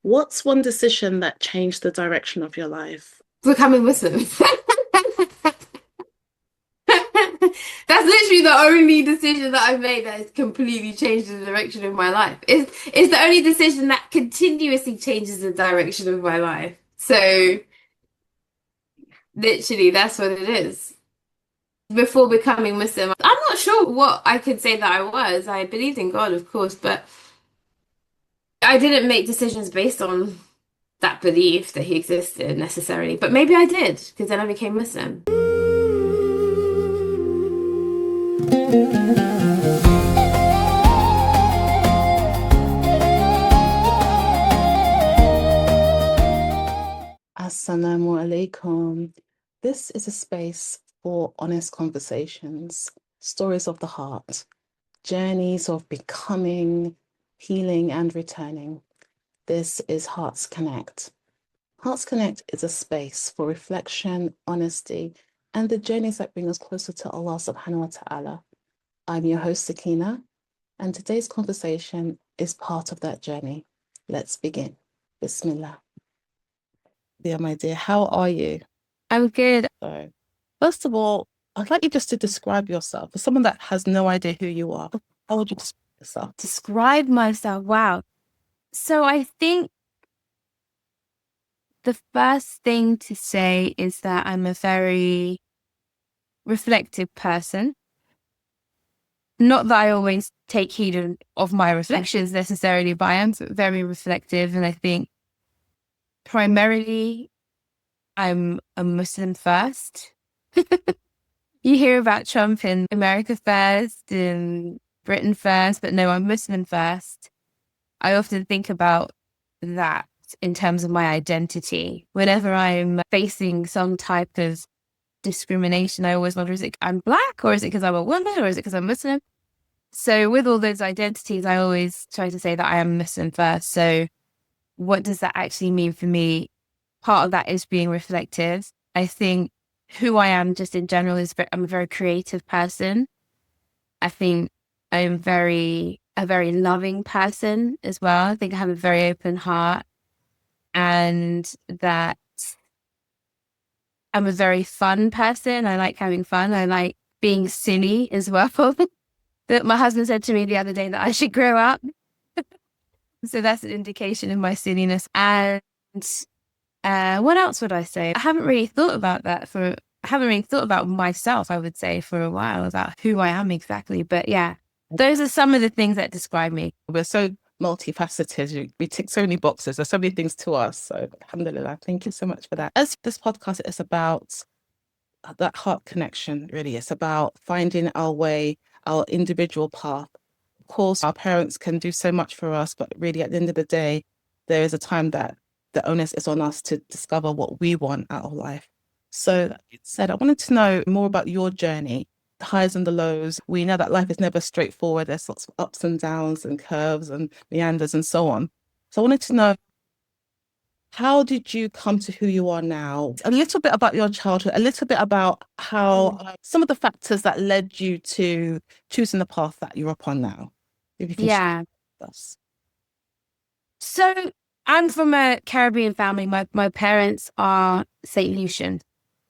What's one decision that changed the direction of your life? Becoming Muslim. That's literally the only decision that I've made that has completely changed the direction of my life. It's the only decision that continuously changes the direction of my life. So literally, that's what it is. Before becoming Muslim, I'm not sure what I could say that I was. I believed in God, of course, but I didn't make decisions based on that belief that he existed necessarily. But maybe I did, because then I became Muslim. Assalamu alaikum. This is a space for honest conversations, stories of the heart, journeys of becoming, healing, and returning. This is Hearts Connect. Hearts Connect is a space for reflection, honesty, and the journeys that bring us closer to Allah subhanahu wa ta'ala. I'm your host, Sekinat, and today's conversation is part of that journey. Let's begin. Bismillah. Dear, my dear, how are you? I'm good. So, first of all, I'd like you just to describe yourself for someone that has no idea who you are. How would you describe yourself? Describe myself. Wow. So I think the first thing to say is that I'm a very reflective person. Not that I always take heed of my reflections necessarily, but I am very reflective. And I think primarily I'm a Muslim first. You hear about Trump in America first, in Britain first, but no, I'm Muslim first. I often think about that in terms of my identity. Whenever I'm facing some type of discrimination, I always wonder, is it I'm Black, or is it because I'm a woman, or is it because I'm Muslim? So with all those identities, I always try to say that I am Muslim first. So what does that actually mean for me? Part of that is being reflective. I think who I am just in general is I'm a very creative person. I think I'm a very loving person as well. I think I have a very open heart, and that I'm a very fun person. I like having fun. I like being silly as well. That my husband said to me the other day that I should grow up. So that's an indication of my silliness. And what else would I say? I haven't really thought about I haven't really thought about myself, I would say, for a while, about who I am exactly. But yeah, those are some of the things that describe me. We're so multifaceted. We tick so many boxes. There's so many things to us. So, alhamdulillah, thank you so much for that. As this podcast is about that heart connection, really, it's about finding our way, our individual path. Of course, our parents can do so much for us, but really, at the end of the day, there is a time that the onus is on us to discover what we want out of life. So, that being said, I wanted to know more about your journey, the highs and the lows. We know that life is never straightforward. There's lots of ups and downs and curves and meanders and so on. So, I wanted to know, how did you come to who you are now? A little bit about your childhood, a little bit about how some of the factors that led you to choosing the path that you're upon now. If you can share Yeah. with us. So I'm from a Caribbean family. My parents are St. Lucian.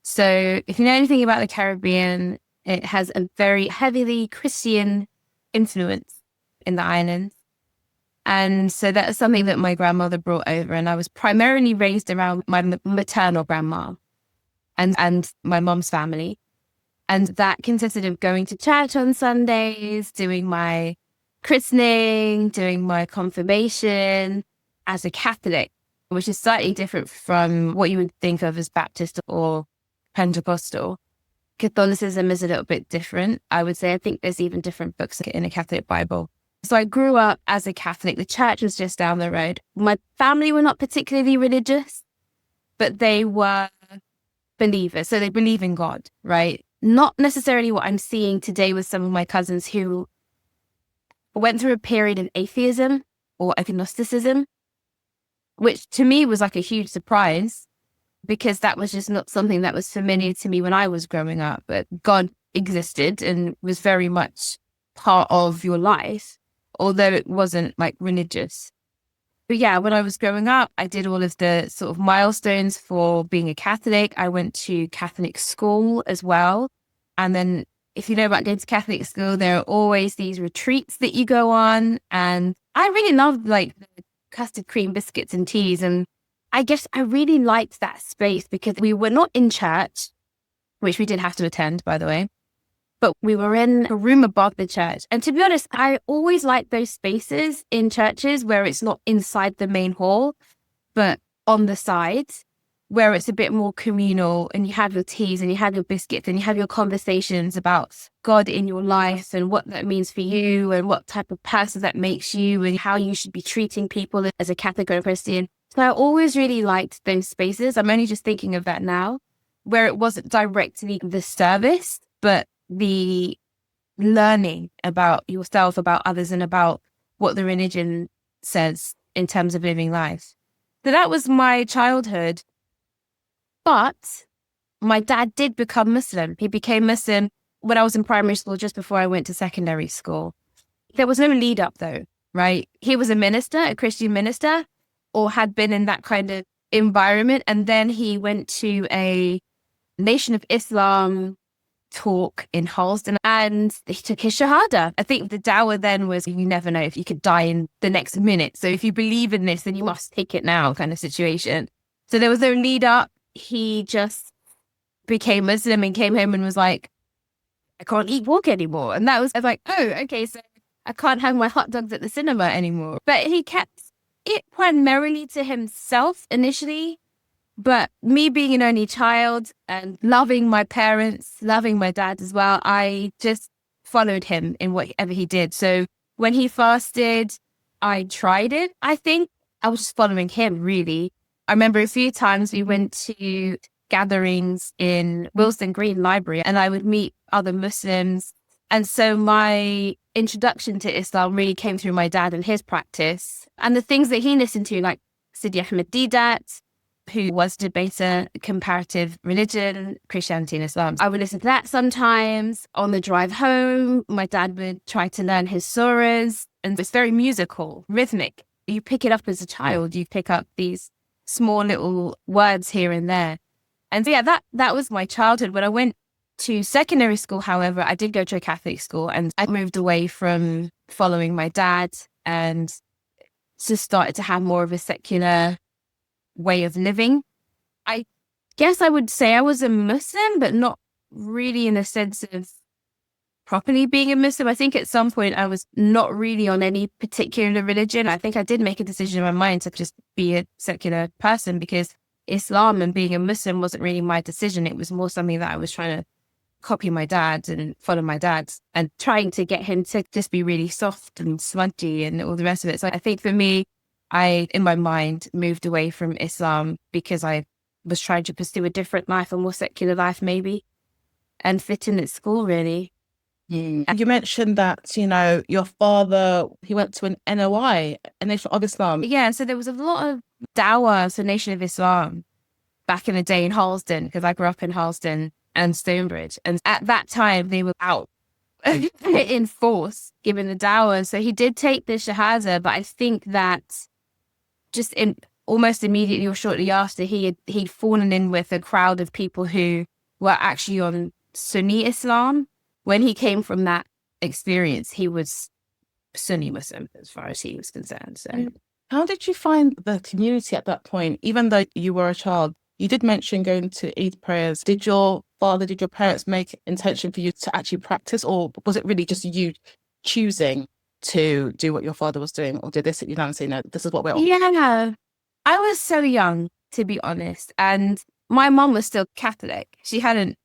So if you know anything about the Caribbean, it has a very heavily Christian influence in the islands. And so that's something that my grandmother brought over. And I was primarily raised around my maternal grandma and my mom's family. And that consisted of going to church on Sundays, doing my christening, doing my confirmation as a Catholic, which is slightly different from what you would think of as Baptist or Pentecostal. Catholicism is a little bit different. I would say I think there's even different books in a Catholic Bible. So I grew up as a Catholic. The church was just down the road. My family were not particularly religious, but they were believers. So they believe in God, right? Not necessarily what I'm seeing today with some of my cousins who went through a period of atheism or agnosticism, which to me was like a huge surprise because that was just not something that was familiar to me when I was growing up. But God existed and was very much part of your life, although it wasn't like religious. But yeah, when I was growing up, I did all of the sort of milestones for being a Catholic. I went to Catholic school as well. And then if you know about going to Catholic school, there are always these retreats that you go on. And I really loved like the custard cream biscuits and teas. And I guess I really liked that space because we were not in church, which we did have to attend, by the way, but we were in a room above the church. And to be honest, I always like those spaces in churches where it's not inside the main hall, but on the sides, where it's a bit more communal and you have your teas and you have your biscuits and you have your conversations about God in your life and what that means for you and what type of person that makes you and how you should be treating people as a Catholic or a Christian. So I always really liked those spaces. I'm only just thinking of that now, where it wasn't directly the service, but the learning about yourself, about others, and about what the religion says in terms of living life. So that was my childhood. But my dad did become Muslim. He became Muslim when I was in primary school, just before I went to secondary school. There was no lead up though, right? He was a minister, a Christian minister, or had been in that kind of environment. And then he went to a Nation of Islam talk in Harlesden and he took his shahada. I think the dawah then was, you never know if you could die in the next minute. So if you believe in this, then you must take it now kind of situation. So there was no lead up. He just became Muslim and came home and was like, I can't eat pork anymore. And I was like, oh, okay, so I can't have my hot dogs at the cinema anymore. But he kept it primarily to himself initially. But me being an only child and loving my parents, loving my dad as well, I just followed him in whatever he did. So when he fasted, I tried it. I think I was just following him, really. I remember a few times we went to gatherings in Willesden Green Library and I would meet other Muslims. And so my introduction to Islam really came through my dad and his practice and the things that he listened to, like Sidi Ahmed Didat, who was a debater, comparative religion, Christianity and Islam. I would listen to that sometimes. On the drive home, my dad would try to learn his surahs, and it's very musical, rhythmic. You pick it up as a child. You pick up these small little words here and there. And so, yeah, that was my childhood. When I went to secondary school, however, I did go to a Catholic school and I moved away from following my dad and just started to have more of a secular way of living. I guess I would say I was a Muslim, but not really in the sense of properly being a Muslim. I think at some point I was not really on any particular religion. I think I did make a decision in my mind to just be a secular person because Islam and being a Muslim wasn't really my decision. It was more something that I was trying to copy my dad and follow my dad and trying to get him to just be really soft and smudgy and all the rest of it. So I think for me, I, in my mind, moved away from Islam because I was trying to pursue a different life, a more secular life maybe, and fit in at school really. And you mentioned that, your father, he went to an NOI, a Nation of Islam. Yeah, so there was a lot of dawah, so Nation of Islam, back in the day in Harlesden, because I grew up in Harlesden and Stonebridge. And at that time, they were out in force, given the dawah. So he did take the shahada, but I think that just in almost immediately or shortly after, he'd fallen in with a crowd of people who were actually on Sunni Islam. When he came from that experience, he was Sunni Muslim as far as he was concerned. So, how did you find the community at that point? Even though you were a child, you did mention going to Eid prayers. Did your parents make intention for you to actually practice, or was it really just you choosing to do what your father was doing, or did they sit you down and say, no, this is what we're on? Yeah, I was so young, to be honest. And my mom was still Catholic. She hadn't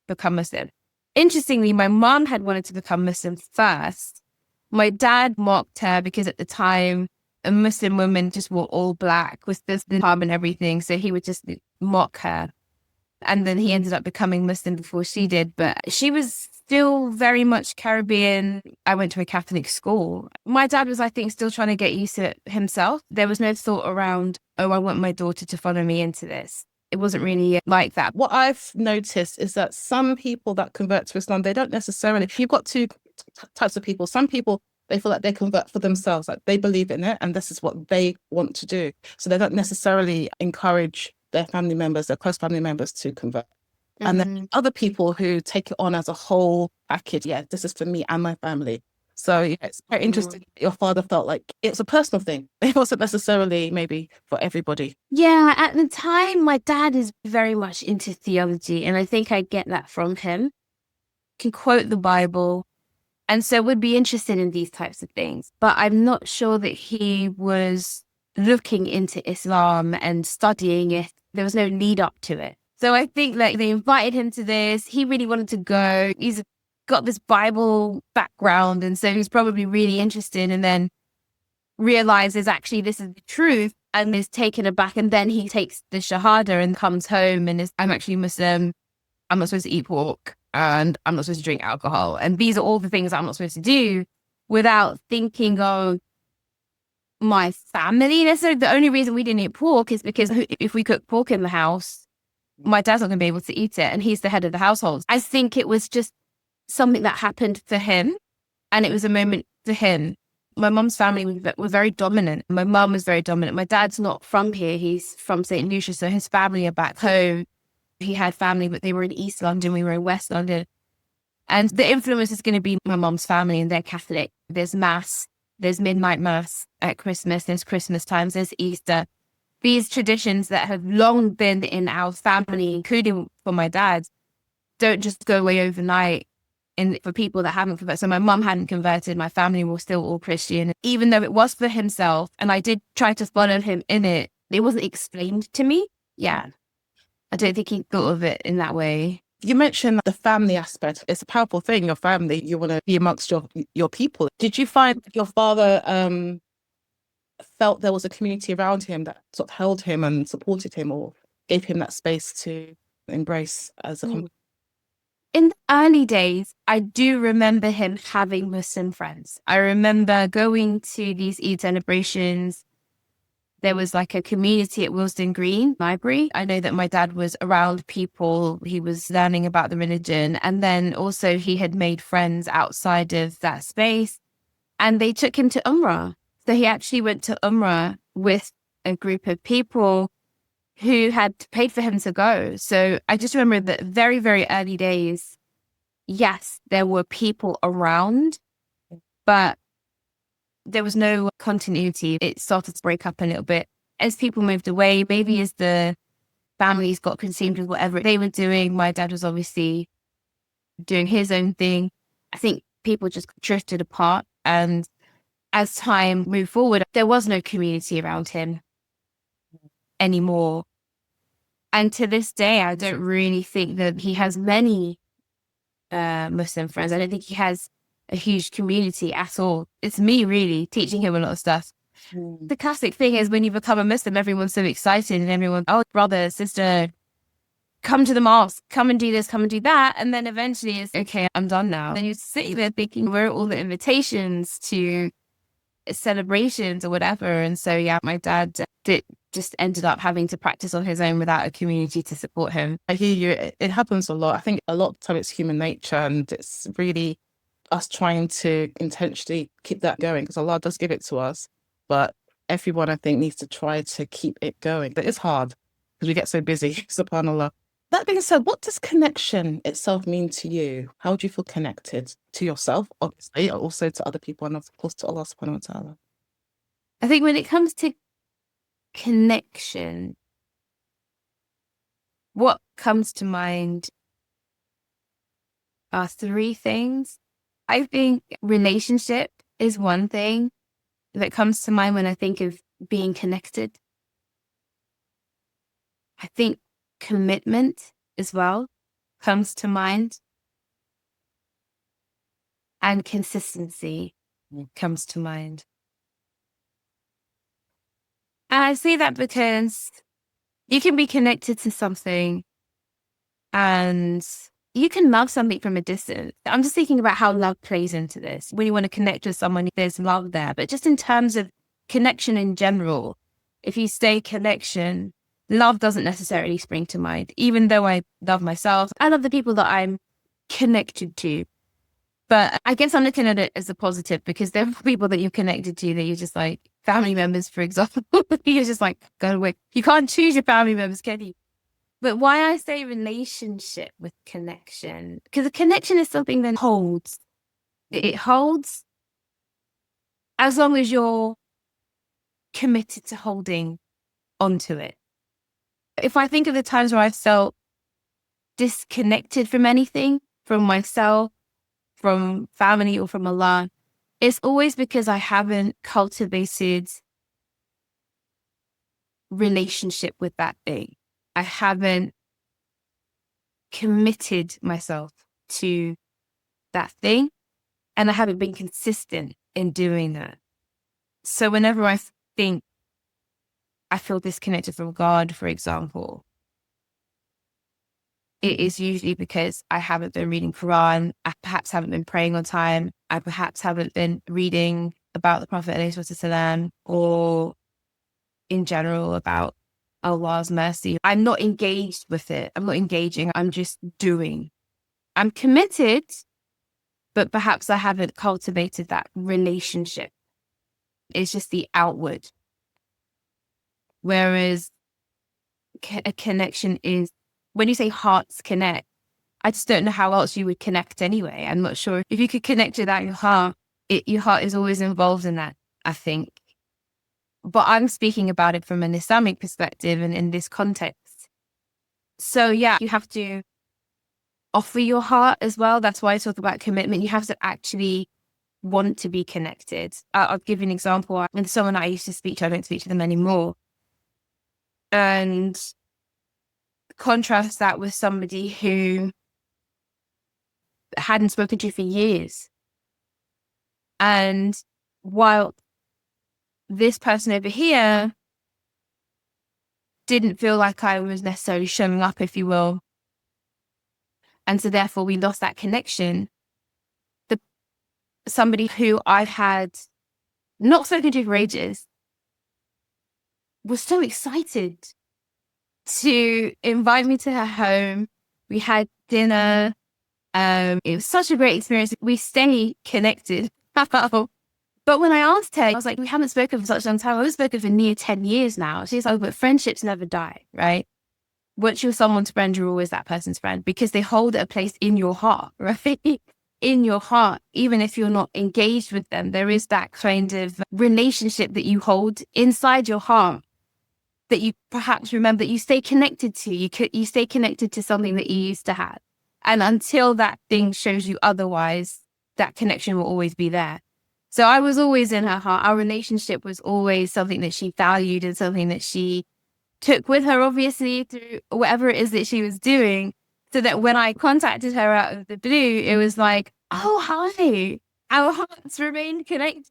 become Muslim. Interestingly, my mom had wanted to become Muslim first. My dad mocked her because at the time, a Muslim woman just wore all black with the hijab and everything. So he would just mock her. And then he ended up becoming Muslim before she did. But she was still very much Caribbean. I went to a Catholic school. My dad was, I think, still trying to get used to it himself. There was no thought around, oh, I want my daughter to follow me into this. It wasn't really like that. What I've noticed is that some people that convert to Islam, they don't necessarily, you've got two types of people. Some people They feel like they convert for themselves, like they believe in it and this is what they want to do. So they don't necessarily encourage their family members, their close family members to convert. And then other people who take it on as a whole package. Yeah, this is for me and my family. So yeah, it's quite interesting. Your father felt like it's a personal thing. It wasn't necessarily maybe for everybody. Yeah, at the time, my dad is very much into theology, and I think I get that from him. Can quote the Bible, and so would be interested in these types of things. But I'm not sure that he was looking into Islam and studying it. There was no lead up to it. So I think like they invited him to this. He really wanted to go. He's got this Bible background, and so he's probably really interested, and then realizes actually this is the truth and is taken aback. And then he takes the Shahada and comes home and is, I'm actually Muslim. I'm not supposed to eat pork and I'm not supposed to drink alcohol. And these are all the things I'm not supposed to do, without thinking of my family necessarily. The only reason we didn't eat pork is because if we cook pork in the house, my dad's not going to be able to eat it. And he's the head of the household. I think it was just something that happened for him. And it was a moment for him. My mum's family was very dominant. My mum was very dominant. My dad's not from here. He's from St. Lucia. So his family are back home. He had family, but they were in East London. We were in West London. And the influence is going to be my mum's family, and they're Catholic. There's mass. There's midnight mass at Christmas. There's Christmas times. There's Easter. These traditions that have long been in our family, including for my dad, don't just go away overnight. And for people that haven't converted. So my mum hadn't converted. My family were still all Christian. Even though it was for himself, and I did try to follow him in it, it wasn't explained to me. Yeah. I don't think he thought of it in that way. You mentioned the family aspect. It's a powerful thing, your family. You want to be amongst your people. Did you find your father felt there was a community around him that sort of held him and supported him, or gave him that space to embrace as a In the early days, I do remember him having Muslim friends. I remember going to these Eid celebrations. There was like a community at Willesden Green Library. I know that my dad was around people. He was learning about the religion. And then also he had made friends outside of that space. And they took him to Umrah. So he actually went to Umrah with a group of people who had paid for him to go. So I just remember that very, very early days, yes, there were people around, but there was no continuity. It started to break up a little bit as people moved away. Maybe as the families got consumed with whatever they were doing. My dad was obviously doing his own thing. I think people just drifted apart. And as time moved forward, there was no community around him anymore. And to this day, I don't really think that he has many Muslim friends. I don't think he has a huge community at all. It's me really teaching him a lot of stuff. The classic thing is when you become a Muslim, everyone's so excited and everyone, oh, brother, sister, come to the mosque, come and do this, come and do that. And then eventually it's, okay, I'm done now. Then you sit there thinking, where are all the invitations to celebrations or whatever? And so, yeah, my dad just ended up having to practice on his own without a community to support him. I hear you. It happens a lot. I think a lot of the time it's human nature, and it's really us trying to intentionally keep that going, because Allah does give it to us. But everyone, I think, needs to try to keep it going. But it's hard because we get so busy, subhanAllah. That being said, what does connection itself mean to you? How do you feel connected to yourself, obviously, also to other people, and of course to Allah subhanahu wa ta'ala? I think when it comes to connection, what comes to mind are three things. I think relationship is one thing that comes to mind when I think of being connected. I think commitment as well comes to mind. And consistency comes to mind. And I say that because you can be connected to something and you can love something from a distance. I'm just thinking about how love plays into this. When you want to connect with someone, there's love there. But just in terms of connection in general, if you say connection, love doesn't necessarily spring to mind. Even though I love myself, I love the people that I'm connected to. But I guess I'm looking at it as a positive because there are people that you're connected to that you're just like family members, for example. You're just like, go away. You can't choose your family members, can you? But why I say relationship with connection, because a connection is something that holds. It holds as long as you're committed to holding onto it. If I think of the times where I've felt disconnected from anything, from myself, from family, or from Allah, it's always because I haven't cultivated relationship with that thing. I haven't committed myself to that thing, and I haven't been consistent in doing that. So whenever I think I feel disconnected from God, for example, it is usually because I haven't been reading Quran, I perhaps haven't been praying on time, I perhaps haven't been reading about the Prophet ﷺ, or in general about Allah's mercy. I'm not engaged with it. I'm not engaging. I'm just doing. I'm committed, but perhaps I haven't cultivated that relationship. It's just the outward. Whereas a connection is, when you say hearts connect, I just don't know how else you would connect anyway. I'm not sure if you could connect without your heart. Your heart is always involved in that, I think. But I'm speaking about it from an Islamic perspective and in this context. So yeah, you have to offer your heart as well. That's why I talk about commitment. You have to actually want to be connected. I'll give you an example. With someone I used to speak to, I don't speak to them anymore. And contrast that with somebody who hadn't spoken to you for years. And while this person over here didn't feel like I was necessarily showing up, if you will, and so therefore we lost that connection, somebody who I've had not spoken to for ages was so excited to invite me to her home. We had dinner. It was such a great experience. We stay connected. But when I asked her, I was like, we haven't spoken for such a long time. We've spoken for near 10 years now. She's like, but friendships never die, right? Once you're someone's friend, you're always that person's friend because they hold a place in your heart, right? In your heart, even if you're not engaged with them, there is that kind of relationship that you hold inside your heart that you perhaps remember, that you stay connected to. You stay connected to something that you used to have. And until that thing shows you otherwise, that connection will always be there. So I was always in her heart. Our relationship was always something that she valued and something that she took with her, obviously, through whatever it is that she was doing. So that when I contacted her out of the blue, it was like, oh, hi, our hearts remain connected.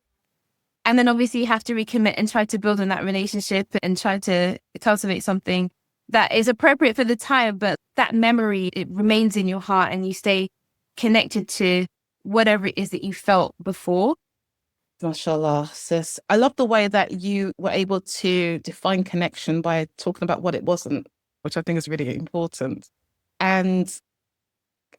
And then obviously you have to recommit and try to build on that relationship and try to cultivate something that is appropriate for the time. But that memory, it remains in your heart and you stay connected to whatever it is that you felt before. MashaAllah, sis. I love the way that you were able to define connection by talking about what it wasn't, which I think is really important. And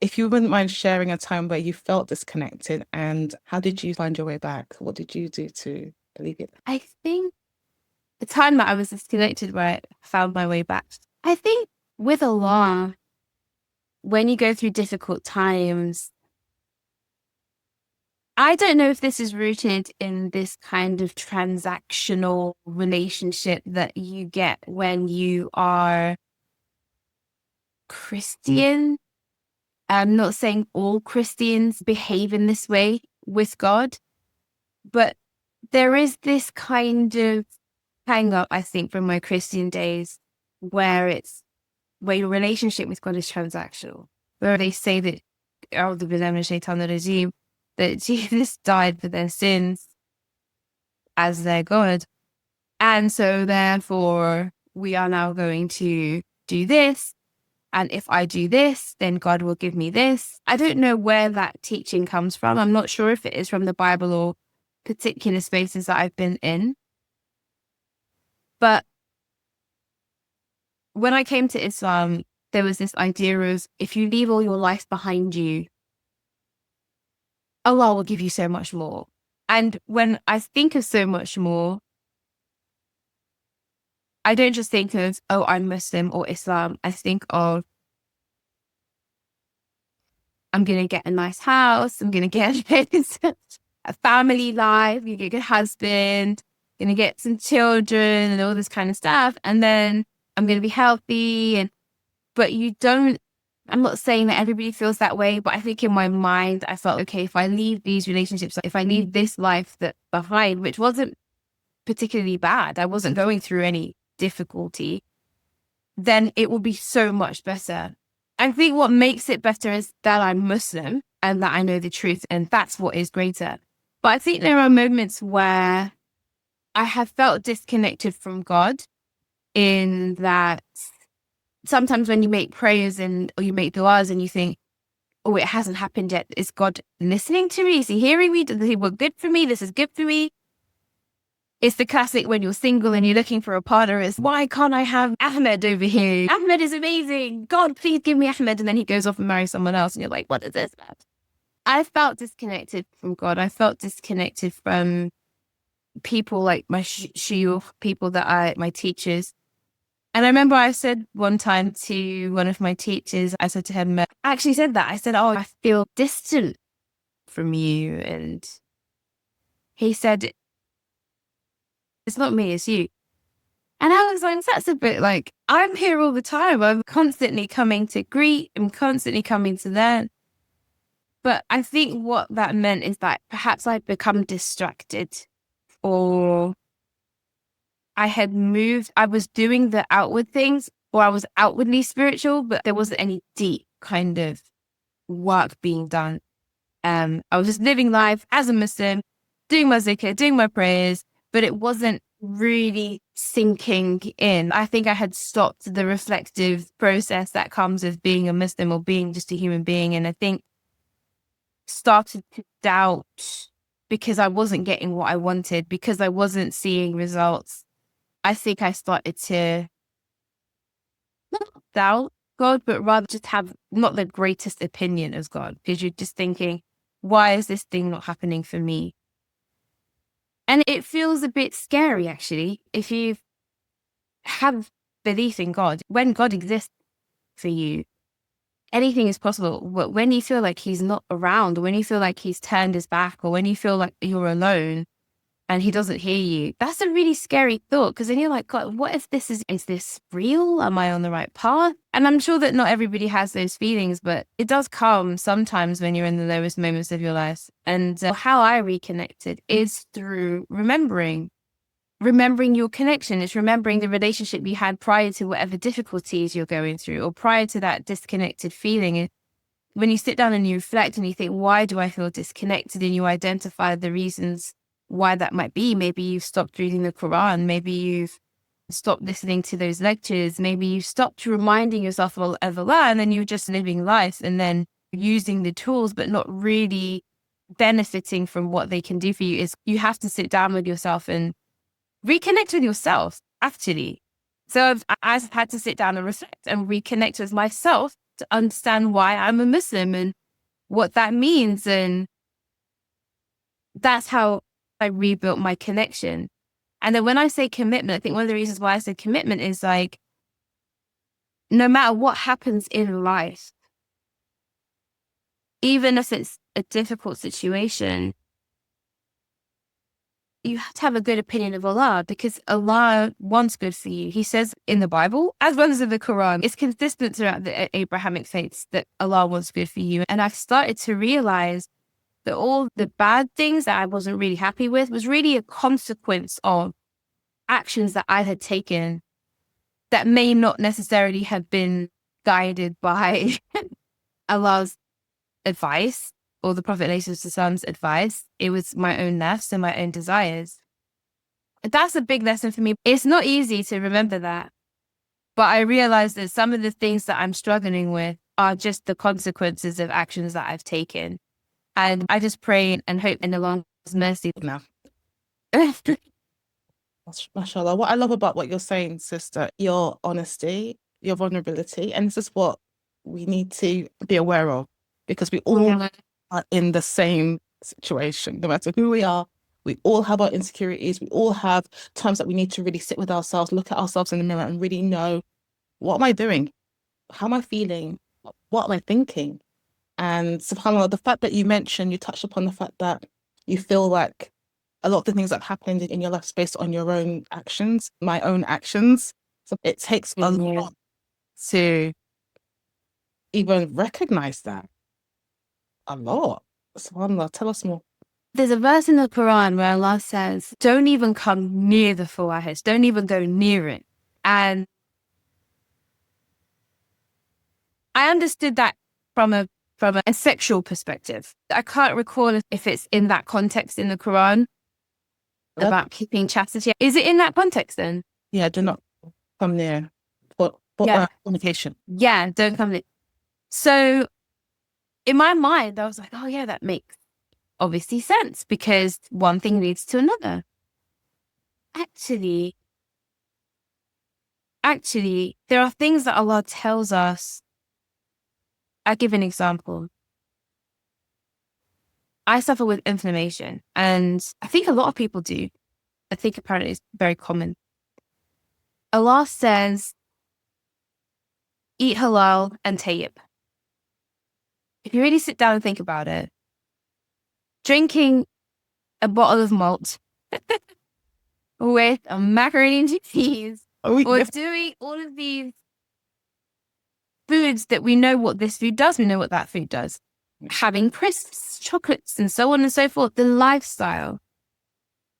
if you wouldn't mind sharing a time where you felt disconnected and how did you find your way back? What did you do to believe it? I think the time that I was disconnected where I found my way back, I think with Allah, when you go through difficult times, I don't know if this is rooted in this kind of transactional relationship that you get when you are Christian. I'm not saying all Christians behave in this way with God, but there is this kind of hang up, I think, from my Christian days where your relationship with God is transactional, where they say that that Jesus died for their sins as their God. And so therefore we are now going to do this. And if I do this, then God will give me this. I don't know where that teaching comes from. I'm not sure if it is from the Bible or particular spaces that I've been in. But when I came to Islam, there was this idea of if you leave all your life behind you, Allah will give you so much more. And when I think of so much more, I don't just think of, oh, I'm Muslim or Islam. I think of, I'm going to get a nice house. I'm going to get a family life. I'm going to get a good husband. Going to get some children and all this kind of stuff. And then I'm going to be healthy. But you don't, I'm not saying that everybody feels that way, but I think in my mind, I felt, okay, if I leave these relationships, if I leave this life behind, which wasn't particularly bad, I wasn't going through any difficulty, then it will be so much better. I think what makes it better is that I'm Muslim and that I know the truth, and that's what is greater. But I think there are moments where I have felt disconnected from God, in that sometimes when you make prayers or you make du'as and you think, oh, it hasn't happened yet. Is God listening to me? Is he hearing me? Does he work good for me? This is good for me. It's the classic when you're single and you're looking for a partner is, why can't I have Ahmed over here? Ahmed is amazing. God, please give me Ahmed. And then he goes off and marries someone else. And you're like, what is this about? I felt disconnected from God. I felt disconnected from people like my shuyukh, people my teachers. And I remember I said one time to one of my teachers, I said to him, I actually said that. I said, oh, I feel distant from you. And he said, it's not me, it's you. And I was like, that's a bit like, I'm here all the time. I'm constantly coming to greet. I'm constantly coming to learn. But I think what that meant is that perhaps I'd become distracted, or I had moved. I was doing the outward things, or I was outwardly spiritual, but there wasn't any deep kind of work being done. I was just living life as a Muslim, doing my zikr, doing my prayers, but it wasn't really sinking in. I think I had stopped the reflective process that comes with being a Muslim or being just a human being. And I think started to doubt, because I wasn't getting what I wanted, because I wasn't seeing results. I think I started to not doubt God, but rather just have not the greatest opinion of God, because you're just thinking, why is this thing not happening for me? And it feels a bit scary, actually, if you have belief in God. When God exists for you, anything is possible. But when you feel like he's not around, or when you feel like he's turned his back, or when you feel like you're alone and he doesn't hear you, that's a really scary thought, because then you're like, God, what if is this real? Am I on the right path? And I'm sure that not everybody has those feelings, but it does come sometimes when you're in the lowest moments of your life. And how I reconnected is through remembering your connection. It's remembering the relationship you had prior to whatever difficulties you're going through, or prior to that disconnected feeling. When you sit down and you reflect and you think, why do I feel disconnected? And you identify the reasons why that might be. Maybe you've stopped reading the Quran. Maybe you've stopped listening to those lectures. Maybe you've stopped reminding yourself of Allah, and then you're just living life and then using the tools, but not really benefiting from what they can do for you. Is you have to sit down with yourself and reconnect with yourself, actually. So I've had to sit down and reflect and reconnect with myself to understand why I'm a Muslim and what that means. And that's how I rebuilt my connection. And then when I say commitment, I think one of the reasons why I said commitment is like, no matter what happens in life, even if it's a difficult situation, you have to have a good opinion of Allah, because Allah wants good for you. He says in the Bible, as well as in the Quran, it's consistent throughout the Abrahamic faiths that Allah wants good for you. And I've started to realize that all the bad things that I wasn't really happy with was really a consequence of actions that I had taken that may not necessarily have been guided by Allah's advice or the Prophet ﷺ's advice. It was my own nafs and my own desires. That's a big lesson for me. It's not easy to remember that, but I realized that some of the things that I'm struggling with are just the consequences of actions that I've taken. And I just pray and hope in Allah's mercy. Now, mashallah. What I love about what you're saying, sister, your honesty, your vulnerability, and this is what we need to be aware of, because we all are in the same situation, no matter who we are. We all have our insecurities. We all have times that we need to really sit with ourselves, look at ourselves in the mirror and really know, what am I doing? How am I feeling? What am I thinking? And subhanAllah, the fact that you touched upon the fact that you feel like a lot of the things that happened in your life is based on your own actions, my own actions. So it takes a lot to even recognize that. A lot. SubhanAllah, tell us more. There's a verse in the Quran where Allah says, don't even come near the fawahish, don't even go near it. And I understood that from a sexual perspective. I can't recall if it's in that context in the Quran about keeping chastity. Is it in that context then? Yeah, do not come near fornication. Yeah, don't come near. So in my mind, I was like, oh yeah, that makes obviously sense because one thing leads to another. Actually, there are things that Allah tells us. I'll give an example. I suffer with inflammation, and I think a lot of people do. I think apparently it's very common. Allah says, eat halal and tayyib. If you really sit down and think about it, drinking a bottle of malt with a macaroni and cheese, or doing all of these foods that we know what this food does, we know what that food does. Having crisps, chocolates, and so on and so forth, the lifestyle.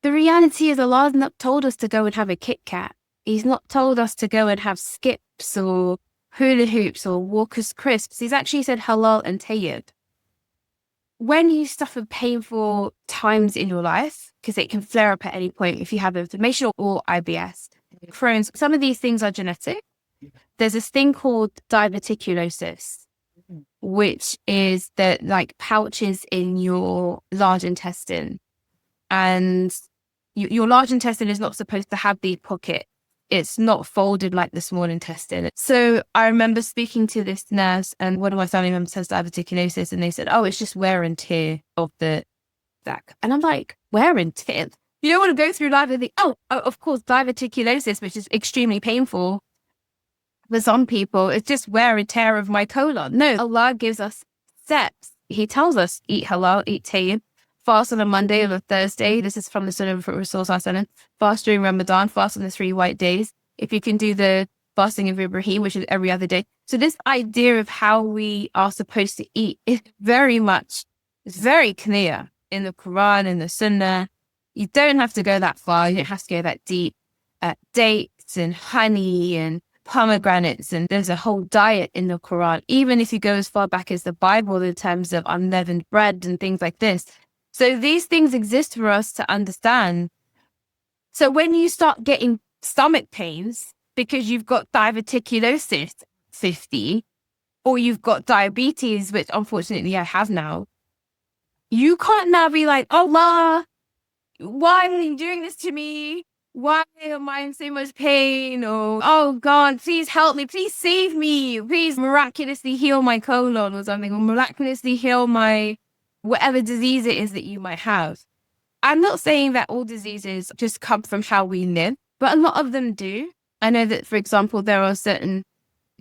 The reality is Allah has not told us to go and have a Kit Kat. He's not told us to go and have skips or hula hoops or Walker's crisps. He's actually said halal and tayyib. When you suffer painful times in your life, because it can flare up at any point if you have inflammation or IBS, Crohn's, some of these things are genetic. There's this thing called diverticulosis, which is the like pouches in your large intestine. And your large intestine is not supposed to have the pocket. It's not folded like the small intestine. So I remember speaking to this nurse, and one of my family members has diverticulosis, and they said, oh, it's just wear and tear of the sac. And I'm like, wear and tear? You don't want to go through life and think, oh, of course, diverticulosis, which is extremely painful. For some people, it's just wear and tear of my colon. No, Allah gives us steps. He tells us, eat halal, eat tayyib, fast on a Monday or a Thursday. This is from the Sunnah of Rasul Sallallahu Alaihi Wasallam. Fast during Ramadan, fast on the 3 white days. If you can do the fasting of Ibrahim, which is every other day. So this idea of how we are supposed to eat is it's very clear in the Quran and the Sunnah. You don't have to go that far. You don't have to go that deep. Dates and honey and pomegranates, and there's a whole diet in the Quran, even if you go as far back as the Bible in terms of unleavened bread and things like this. So these things exist for us to understand. So when you start getting stomach pains because you've got diverticulosis 50, or you've got diabetes, which unfortunately I have now, you can't now be like, oh, Allah, why are you doing this to me? Why am I in so much pain? Or, oh God, please help me. Please save me. Please miraculously heal my colon or something, or miraculously heal my whatever disease it is that you might have. I'm not saying that all diseases just come from how we live, but a lot of them do. I know that, for example, there are certain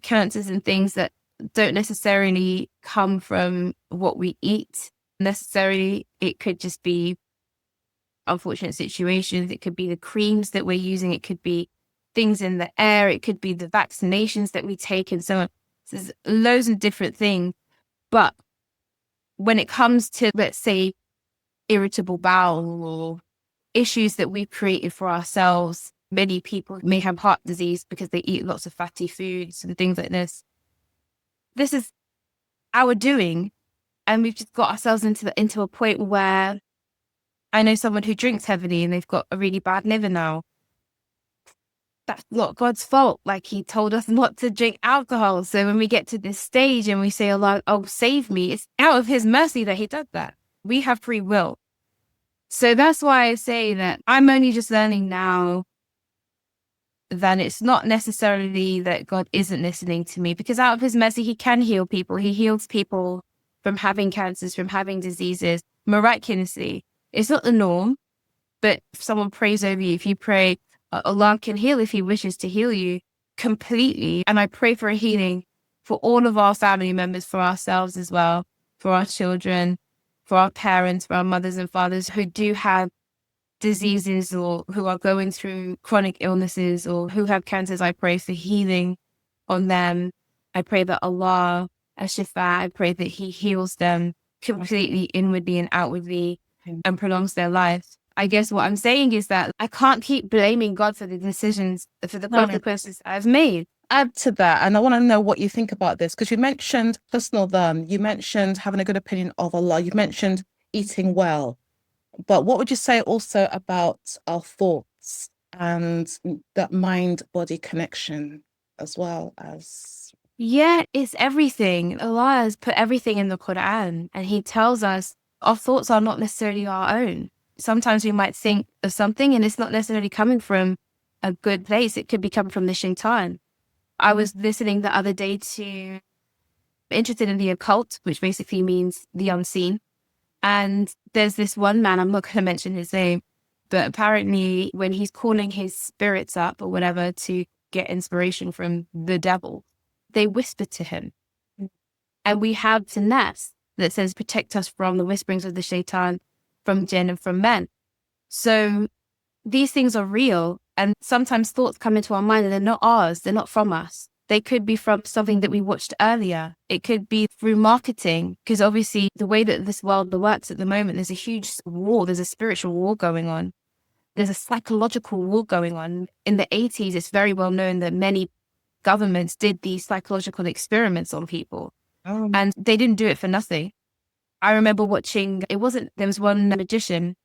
cancers and things that don't necessarily come from what we eat. Necessarily, it could just be unfortunate situations. It could be the creams that we're using. It could be things in the air. It could be the vaccinations that we take and so on. So there's loads of different things. But when it comes to, let's say, irritable bowel or issues that we've created for ourselves, many people may have heart disease because they eat lots of fatty foods and things like this. This is our doing. And we've just got ourselves into a point where I know someone who drinks heavily and they've got a really bad liver now. That's not God's fault. Like, he told us not to drink alcohol. So when we get to this stage and we say, Allah, oh, save me, it's out of his mercy that he does that. We have free will. So that's why I say that I'm only just learning now that it's not necessarily that God isn't listening to me, because out of his mercy, he can heal people. He heals people from having cancers, from having diseases. miraculously. It's not the norm, but if someone prays over you, if you pray, Allah can heal if he wishes to heal you completely. And I pray for a healing for all of our family members, for ourselves as well, for our children, for our parents, for our mothers and fathers who do have diseases or who are going through chronic illnesses or who have cancers. I pray for healing on them. I pray that Allah, Ashifa, I pray that he heals them completely inwardly and outwardly and prolongs their lives. I guess what I'm saying is that I can't keep blaming God for the decisions, for the consequences I've made. Add to that, and I want to know what you think about this, because you mentioned personal dharma, you mentioned having a good opinion of Allah, you mentioned eating well, but what would you say also about our thoughts and that mind-body connection as well as... Yeah, it's everything. Allah has put everything in the Quran, and he tells us our thoughts are not necessarily our own. Sometimes we might think of something and it's not necessarily coming from a good place. It could be coming from the shaitan. I was listening the other day to interested in the occult, which basically means the unseen. And there's this one man, I'm not going to mention his name, but apparently when he's calling his spirits up or whatever to get inspiration from the devil, they whisper to him. And we have the nas that says, protect us from the whisperings of the shaitan, from jinn and from men. So these things are real. And sometimes thoughts come into our mind and they're not ours. They're not from us. They could be from something that we watched earlier. It could be through marketing, because obviously the way that this world works at the moment, there's a huge war. There's a spiritual war going on. There's a psychological war going on. In the 80s, it's very well known that many governments did these psychological experiments on people. And they didn't do it for nothing. I remember watching, there was one magician.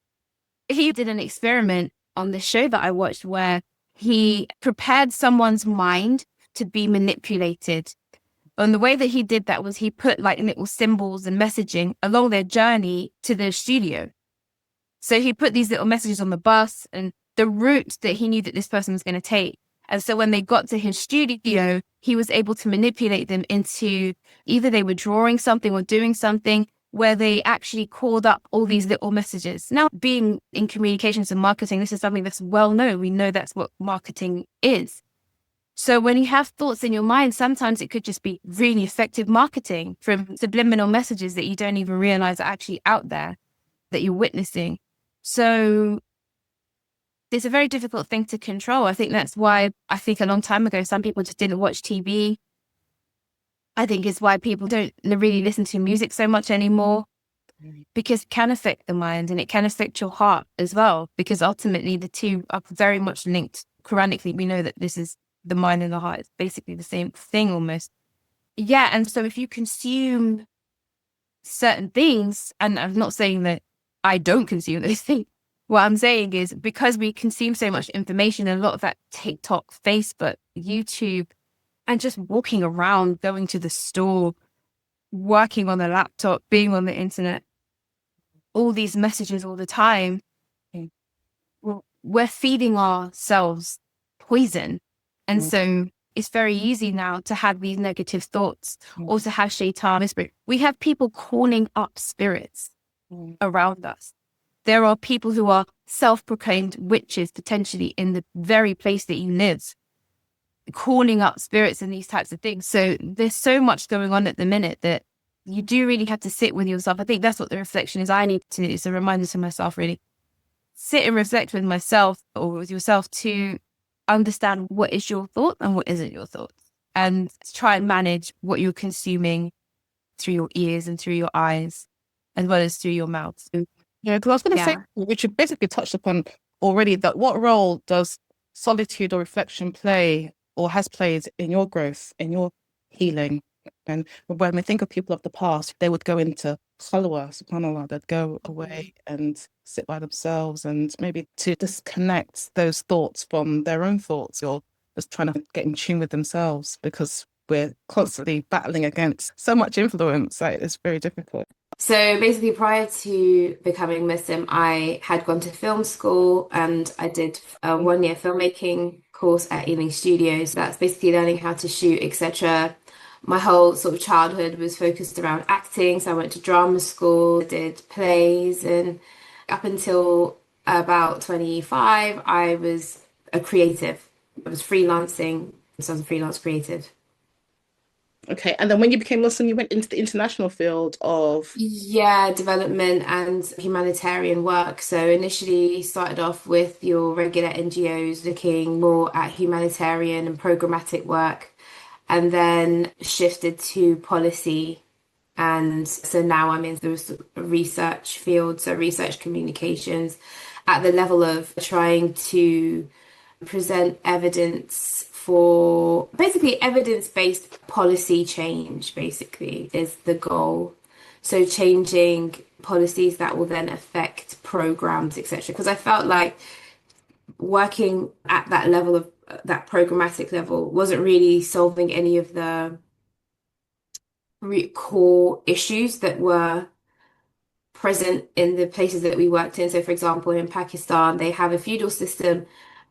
He did an experiment on this show that I watched where he prepared someone's mind to be manipulated. And the way that he did that was he put like little symbols and messaging along their journey to the studio. So he put these little messages on the bus and the route that he knew that this person was going to take. And so when they got to his studio, he was able to manipulate them into either they were drawing something or doing something where they actually called up all these little messages. Now, being in communications and marketing, this is something that's well known. We know that's what marketing is. So when you have thoughts in your mind, sometimes it could just be really effective marketing from subliminal messages that you don't even realize are actually out there that you're witnessing. So it's a very difficult thing to control. I think that's why I think a long time ago, some people just didn't watch TV. I think it's why people don't really listen to music so much anymore, because it can affect the mind and it can affect your heart as well, because ultimately the two are very much linked. Quranically, we know that this is the mind and the heart. It's basically the same thing almost. Yeah, and so if you consume certain things, and I'm not saying that I don't consume those things, what I'm saying is because we consume so much information and a lot of that TikTok, Facebook, YouTube, and just walking around, going to the store, working on the laptop, being on the internet, all these messages all the time, we're feeding ourselves poison. And so it's very easy now to have these negative thoughts or to have shaitan whispering. We have people calling up spirits around us. There are people who are self-proclaimed witches potentially in the very place that you live, calling up spirits and these types of things. So there's so much going on at the minute that you do really have to sit with yourself. I think that's what the reflection is. It's a reminder to myself, really. Sit and reflect with myself or with yourself to understand what is your thought and what isn't your thoughts, and try and manage what you're consuming through your ears and through your eyes, as well as through your mouth. Yeah, because I was going to say, which you basically touched upon already, that what role does solitude or reflection play or has played in your growth, in your healing? And when we think of people of the past, they would go into khalwa, subhanAllah, they'd go away and sit by themselves and maybe to disconnect those thoughts from their own thoughts, or just trying to get in tune with themselves, because we're constantly battling against so much influence that it's very difficult. So basically, prior to becoming Muslim, I had gone to film school and I did a 1-year filmmaking course at Ealing Studios. That's basically learning how to shoot, etc. My whole sort of childhood was focused around acting. So I went to drama school, did plays, and up until about 25, I was a creative. I was freelancing, so I was a freelance creative. Okay. And then when you became Muslim, you went into the international field of, Yeah, development and humanitarian work. So initially started off with your regular NGOs looking more at humanitarian and programmatic work, and then shifted to policy. And so now I'm in the research field, so research communications at the level of trying to present evidence for basically evidence-based policy change, basically, is the goal. So changing policies that will then affect programs, etc. Because I felt like working at that level of that programmatic level wasn't really solving any of the core issues that were present in the places that we worked in. So, for example, in Pakistan, they have a feudal system,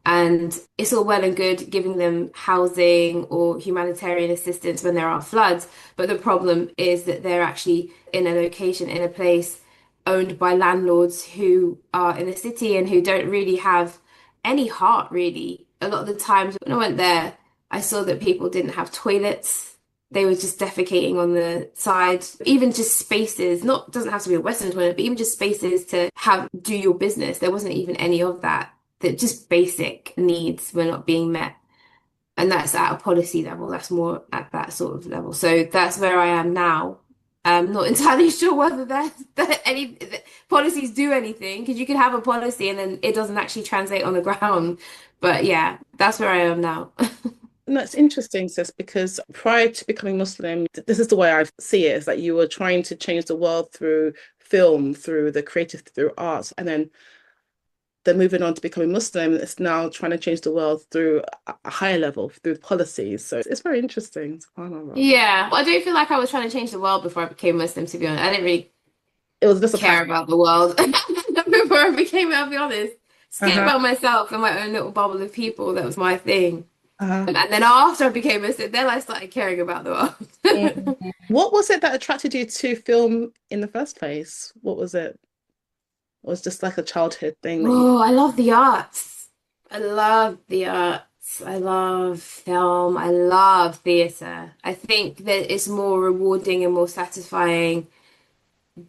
and it's all well and good giving them housing or humanitarian assistance when there are floods. But the problem is that they're actually in a location, in a place owned by landlords who are in the city and who don't really have any heart, really. A lot of the times when I went there, I saw that people didn't have toilets. They were just defecating on the side. Even just spaces, not doesn't have to be a Western toilet, but even just spaces to have do your business. There wasn't even any of that. That just basic needs were not being met. And that's at a policy level. That's more at that sort of level. So that's where I am now. I'm not entirely sure whether that any policies do anything, because you can have a policy and then it doesn't actually translate on the ground. But yeah, that's where I am now. and that's interesting, sis, because prior to becoming Muslim, this is the way I see it, is that you were trying to change the world through film, through the creative, through art, and then moving on to becoming Muslim, it's now trying to change the world through a higher level, through policies. So it's very interesting. SubhanAllah. Yeah, I do feel like I was trying to change the world before I became Muslim, to be honest. I didn't really It was just a care passion. about the world before I became, I'll be honest. Scared Uh-huh. about myself and my own little bubble of people. That was my thing. Uh-huh. And then after I became Muslim, then I started caring about the Mm. world. What was it that attracted you to film in the first place? What was it? It was just like a childhood thing that you. Oh, I love the arts. I love the arts. I love film. I love theatre. I think that it's more rewarding and more satisfying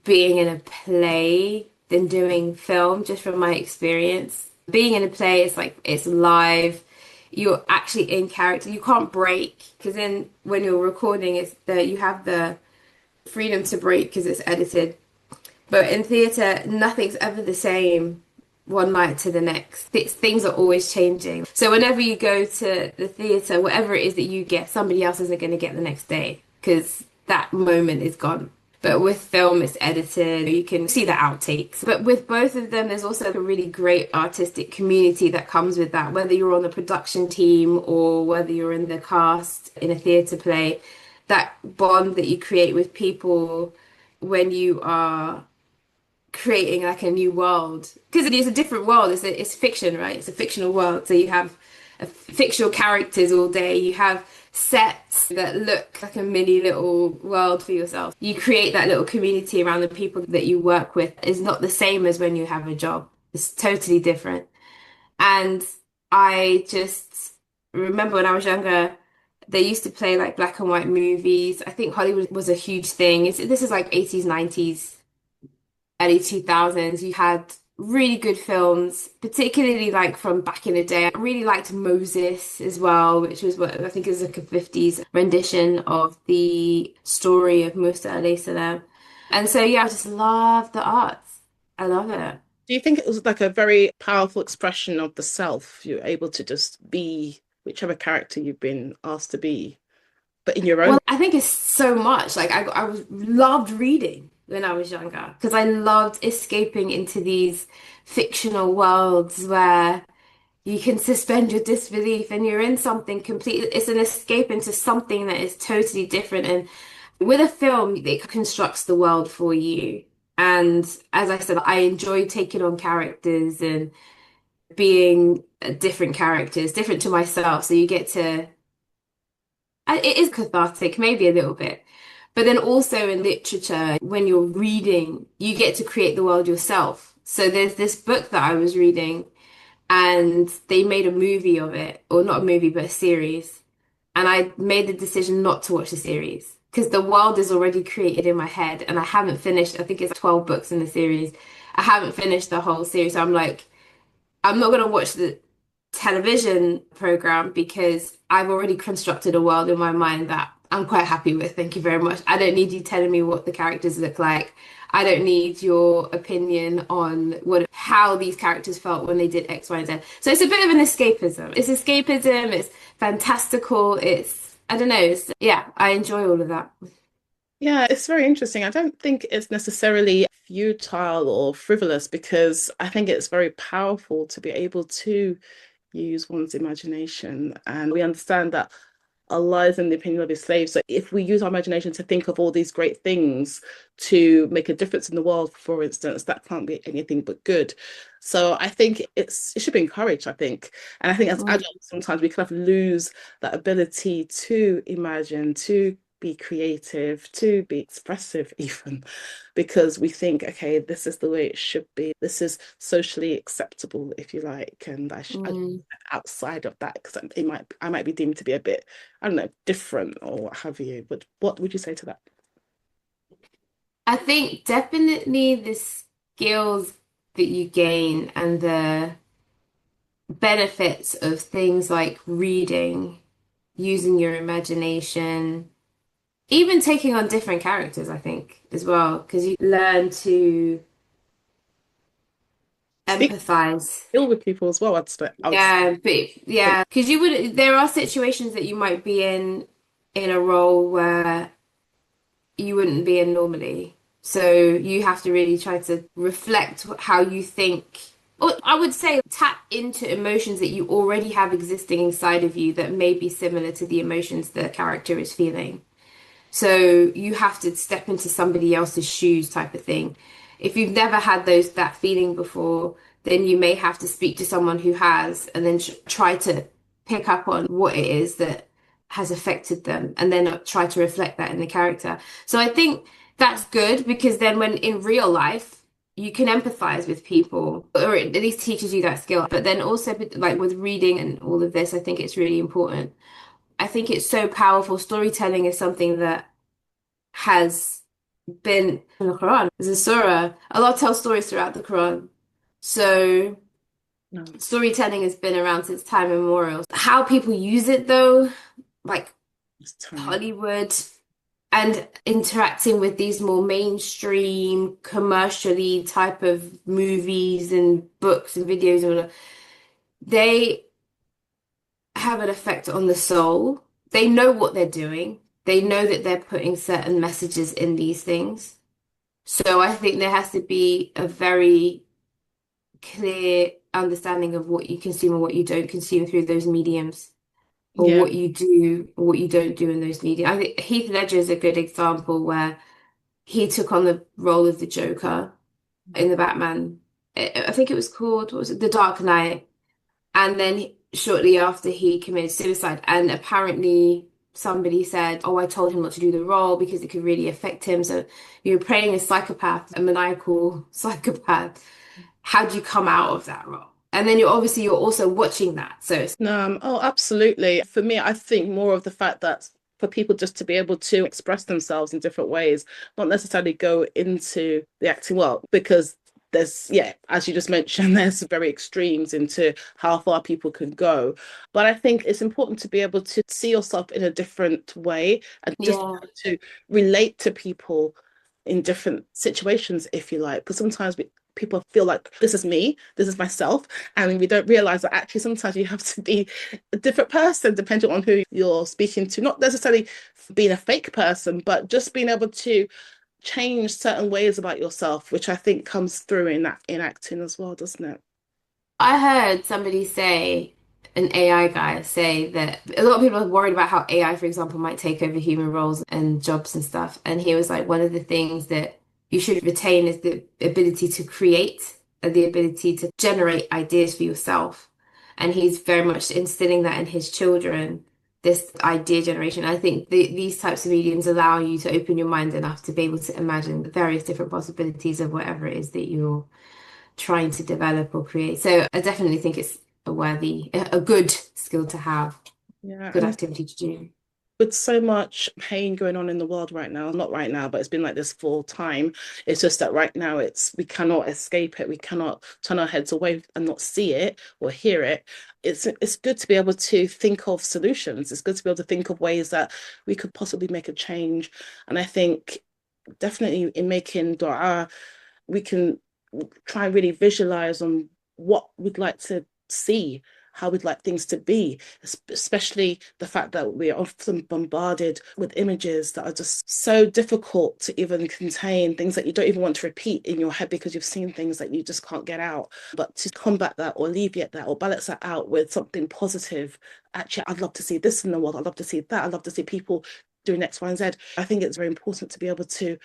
being in a play than doing film, just from my experience. Being in a play is like it's live. You're actually in character. You can't break, because then when you're recording, it's the you have the freedom to break because it's edited. But in theatre, nothing's ever the same one night to the next. Things are always changing. So whenever you go to the theatre, whatever it is that you get, somebody else isn't going to get the next day because that moment is gone. But with film, it's edited. You can see the outtakes. But with both of them, there's also a really great artistic community that comes with that. Whether you're on the production team or whether you're in the cast in a theatre play, that bond that you create with people when you are creating like a new world, because it is a different world. It's fiction, right? It's a fictional world. So you have fictional characters all day. You have sets that look like a mini little world for yourself. You create that little community around the people that you work with. Is not the same as when you have a job. It's totally different. And I just remember when I was younger, they used to play like black and white movies. I think Hollywood was a huge thing. This is like 80s, 90s, early 2000s. You had really good films, particularly like from back in the day. I really liked Moses as well, which was what I think is like a 50s rendition of the story of Musa alayhi salam. And so yeah, I just love the arts. I love it. Do you think it was like a very powerful expression of the self? You're able to just be whichever character you've been asked to be, but in your own. Well, I think it's so much. Like loved reading when I was younger because I loved escaping into these fictional worlds where you can suspend your disbelief and you're in something completely, it's an escape into something that is totally different. And with a film, it constructs the world for you. And as I said, I enjoy taking on characters and being different characters, different to myself. So you get to it is cathartic, maybe a little bit. But then also in literature, when you're reading, you get to create the world yourself. So there's this book that I was reading, and they made a movie of it, or not a movie, but a series. And I made the decision not to watch the series because the world is already created in my head, and I haven't finished, I think it's 12 books in the series. I haven't finished the whole series. So I'm like, I'm not going to watch the television program because I've already constructed a world in my mind that I'm quite happy with. Thank you very much. I don't need you telling me what the characters look like. I don't need your opinion on what how these characters felt when they did X, Y, and Z. So it's a bit of an escapism. It's escapism, it's fantastical, it's I don't know, it's yeah, I enjoy all of that. Yeah, it's very interesting. I don't think it's necessarily futile or frivolous because I think it's very powerful to be able to use one's imagination. And we understand that Allah is in the opinion of his slaves. So if we use our imagination to think of all these great things to make a difference in the world, for instance, that can't be anything but good. So I think it should be encouraged, I think. And I think as Mm, adults, sometimes we kind of lose that ability to imagine, to be creative, to be expressive, even because we think, okay, this is the way it should be. This is socially acceptable, if you like, and I mm. outside of that because I might be deemed to be a bit, I don't know, different or what have you. But what would you say to that? I think definitely the skills that you gain and the benefits of things like reading, using your imagination, even taking on different characters, I think, as well, because you learn to Speak empathize. ill with people as well, I would say. Yeah, but yeah, because you would, there are situations that you might be in a role where you wouldn't be in normally. So you have to really try to reflect how you think. Or I would say tap into emotions that you already have existing inside of you that may be similar to the emotions the character is feeling. So you have to step into somebody else's shoes type of thing. If you've never had that feeling before, then you may have to speak to someone who has and then try to pick up on what it is that has affected them and then try to reflect that in the character. So I think that's good because then when in real life you can empathize with people or it at least teaches you that skill. But then also like with reading and all of this, I think it's really important. I think it's so powerful. Storytelling is something that has been in the Quran. There's a surah. Allah tells stories throughout the Quran. So No, storytelling has been around since time immemorial. How people use it though, like it's totally. Hollywood and interacting with these more mainstream, commercially type of movies and books and videos and all that, they have an effect on the soul. They know what they're doing. They know that they're putting certain messages in these things. So I think there has to be a very clear understanding of what you consume and what you don't consume through those mediums, or Yeah. what you do or what you don't do in those media. I think Heath Ledger is a good example where he took on the role of the Joker in the Batman. I think it was called, what was it? The Dark Knight. And then shortly after he committed suicide, and apparently somebody said, "Oh, I told him not to do the role because it could really affect him." So you're playing a psychopath, a maniacal psychopath. How do you come out of that role? And then you're also watching that. So it's No, oh, absolutely. For me, I think more of the fact that for people just to be able to express themselves in different ways, not necessarily go into the acting world, because there's, yeah, as you just mentioned, there's very extremes into how far people can go. But I think it's important to be able to see yourself in a different way and just yeah. to relate to people in different situations, if you like, because sometimes people feel like this is me, this is myself, and we don't realize that actually sometimes you have to be a different person depending on who you're speaking to, not necessarily being a fake person, but just being able to change certain ways about yourself, which I think comes through in that in acting as well, doesn't it? I heard somebody say, an AI guy say that a lot of people are worried about how AI, for example, might take over human roles and jobs and stuff. And he was like, one of the things that you should retain is the ability to create and the ability to generate ideas for yourself. And he's very much instilling that in his children this idea generation. I think these types of mediums allow you to open your mind enough to be able to imagine the various different possibilities of whatever it is that you're trying to develop or create. So I definitely think it's a good skill to have, Yeah, good and activity to do. with so much pain going on in the world right now, not right now, but it's been like this for time. It's just that right now we cannot escape it. We cannot turn our heads away and not see it or hear it. It's good to be able to think of solutions. It's good to be able to think of ways that we could possibly make a change. And I think definitely in making dua, we can try and really visualize on what we'd like to see, how we'd like things to be, especially the fact that we're often bombarded with images that are just so difficult to even contain, things that you don't even want to repeat in your head because you've seen things that you just can't get out. But to combat that or alleviate that or balance that out with something positive, actually, I'd love to see this in the world. I'd love to see that. I'd love to see people doing X, Y, and Z. I think it's very important to be able to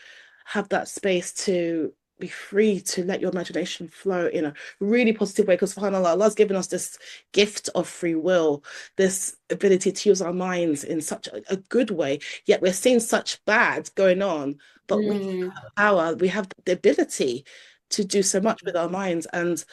have that space to be free to let your imagination flow in a really positive way because subhanAllah, Allah's given us this gift of free will, this ability to use our minds in such a good way, yet we're seeing such bad going on, but we Mm. have power, we have the ability to do so much with our minds. And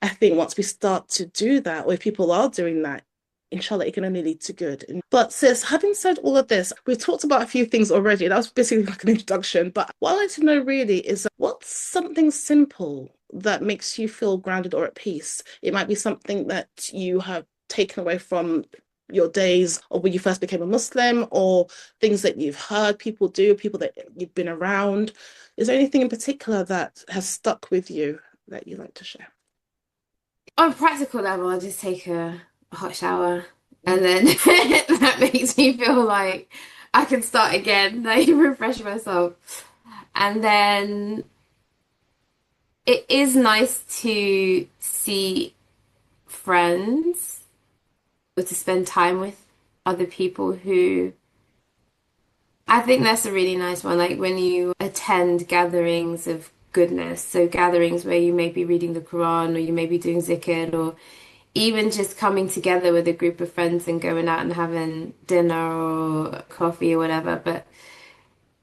I think once we start to do that, or if people are doing that, inshallah, it can only lead to good. But sis, having said all of this, we've talked about a few things already. That was basically like an introduction. But what I'd like to know really is what's something simple that makes you feel grounded or at peace? It might be something that you have taken away from your days or when you first became a Muslim, or things that you've heard people do, people that you've been around. Is there anything in particular that has stuck with you that you like to share? On a practical level, I just take a hot shower and then that makes me feel like I can start again, like refresh myself. And then it is nice to see friends or to spend time with other people who I think that's a really nice one. Like when you attend gatherings of goodness, so gatherings where you may be reading the Quran or you may be doing zikr or even just coming together with a group of friends and going out and having dinner or coffee or whatever, but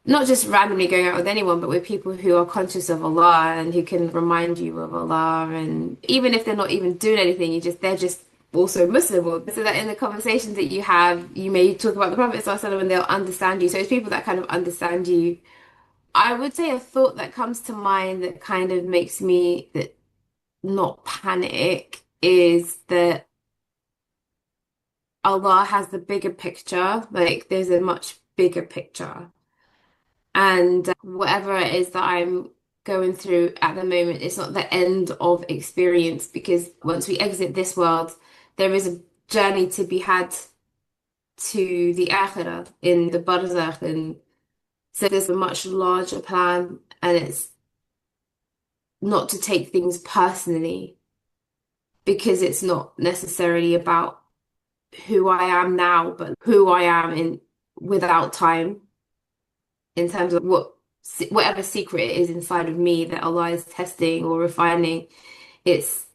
not just randomly going out with anyone, but with people who are conscious of Allah and who can remind you of Allah. And even if they're not even doing anything, they're just also Muslim. So that in the conversations that you have, you may talk about the Prophet ﷺ and they'll understand you. So it's people that kind of understand you. I would say a thought that comes to mind that kind of makes me that not panic is that Allah has the bigger picture. Like there's a much bigger picture. And whatever it is that I'm going through at the moment, it's not the end of experience because once we exit this world, there is a journey to be had to the akhirah in the barzakh. And so there's a much larger plan, and it's not to take things personally because it's not necessarily about who I am now, but who I am in without time in terms of whatever secret it is inside of me that Allah is testing or refining. It's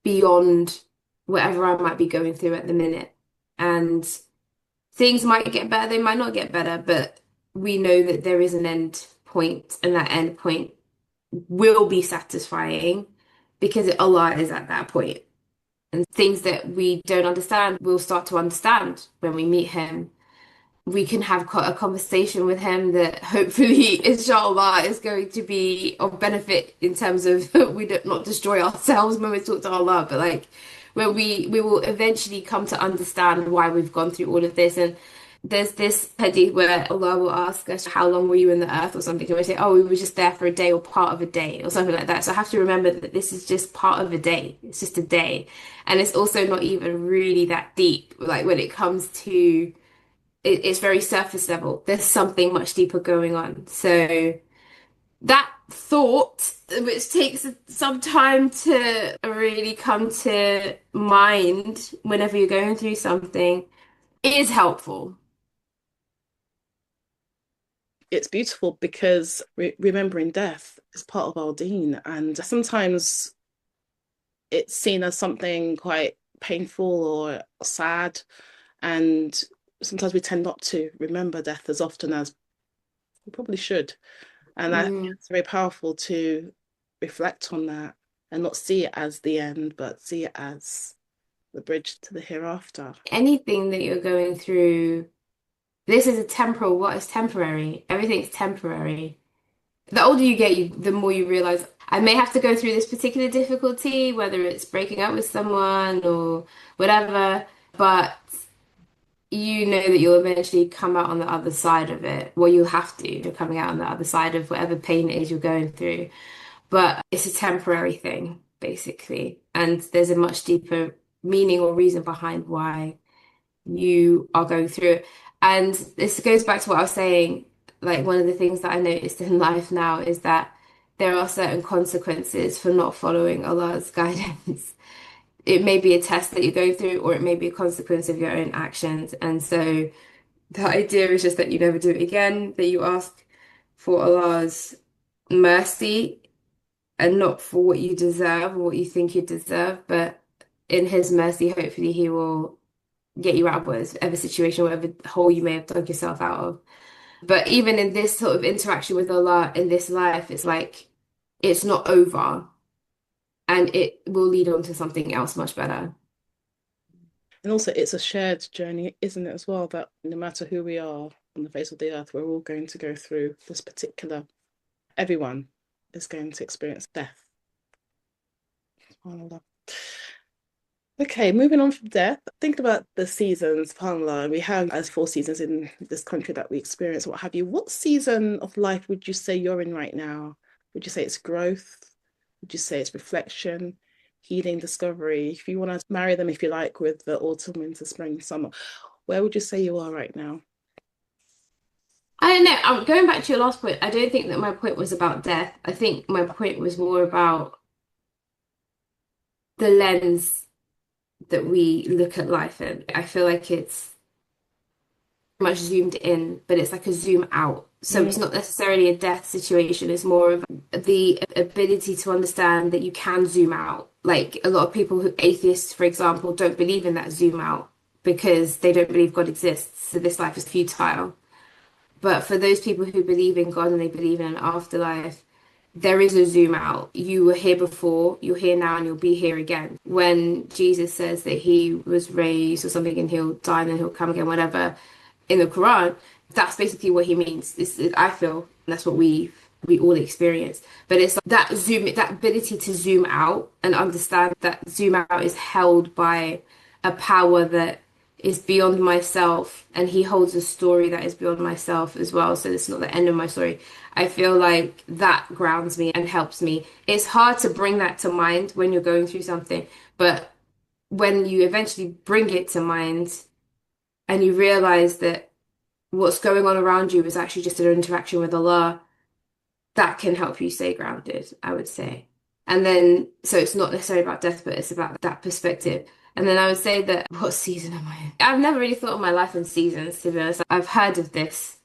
beyond whatever I might be going through at the minute. And things might get better, they might not get better, but we know that there is an end point, and that end point will be satisfying because Allah is at that point. And things that we don't understand, we'll start to understand when we meet Him. We can have a conversation with him that hopefully, inshallah, is going to be of benefit in terms of we do not destroy ourselves when we talk to Allah, but like where we will eventually come to understand why we've gone through all of this. And there's this hadith where Allah will ask us, how long were you in the earth or something? And we say, oh, we were just there for a day or part of a day or something like that. So I have to remember that this is just part of a day. It's just a day. And it's also not even really that deep. Like when it comes to it's very surface level. There's something much deeper going on. So that thought, which takes some time to really come to mind whenever you're going through something, is helpful. It's beautiful because remembering death is part of our deen, and sometimes it's seen as something quite painful or sad. And sometimes we tend not to remember death as often as we probably should. And I think Mm. it's very powerful to reflect on that and not see it as the end, but see it as the bridge to the hereafter. Anything that you're going through, this is a temporal, what is temporary? Everything's temporary. The older you get, the more you realize I may have to go through this particular difficulty, whether it's breaking up with someone or whatever, but you know that you'll eventually come out on the other side of it. Well, you'll have to. You're coming out on the other side of whatever pain it is you're going through. But it's a temporary thing, basically. And there's a much deeper meaning or reason behind why you are going through it. And this goes back to what I was saying. Like, one of the things that I noticed in life now is that there are certain consequences for not following Allah's guidance. It may be a test that you go through, or it may be a consequence of your own actions. And so the idea is just that you never do it again, that you ask for Allah's mercy and not for what you deserve or what you think you deserve, but in His mercy, hopefully He will get you out of whatever situation, whatever hole you may have dug yourself out of. But even in this sort of interaction with Allah in this life, it's like it's not over and it will lead on to something else much better. And also, it's a shared journey, isn't it, as well? That no matter who we are on the face of the earth, we're all going to go through this particular, everyone is going to experience death. SubhanAllah. Okay, moving on from death, thinking about the seasons, SubhanAllah, we have as 4 seasons in this country that we experience, what have you. What season of life would you say you're in right now? Would you say it's growth? Would you say it's reflection, healing, discovery? If you want to marry them, if you like, with the autumn, winter, spring, summer, where would you say you are right now? I don't know. I'm going back to your last point. I don't think that my point was about death. I think my point was more about the lens that we look at life in. I feel like it's much zoomed in, but it's like a zoom out. So Mm. it's not necessarily a death situation. It's more of the ability to understand that you can zoom out. Like a lot of people who atheists, for example, don't believe in that zoom out because they don't believe God exists. So this life is futile. But for those people who believe in God and they believe in an afterlife, there is a zoom out. You were here before, you're here now, and you'll be here again. When Jesus says that he was raised or something and he'll die and then he'll come again, whatever, in the Quran, that's basically what he means. I feel that's what we all experience. But it's like that zoom, that ability to zoom out and understand that zoom out is held by a power that is beyond myself, and he holds a story that is beyond myself as well. So it's not the end of my story. I feel like that grounds me and helps me. It's hard to bring that to mind when you're going through something, but when you eventually bring it to mind and you realize that what's going on around you is actually just an interaction with Allah, that can help you stay grounded, I would say. And then, so it's not necessarily about death, but it's about that perspective. And then I would say that, what season am I in? I've never really thought of my life in seasons, to be honest. I've heard of this,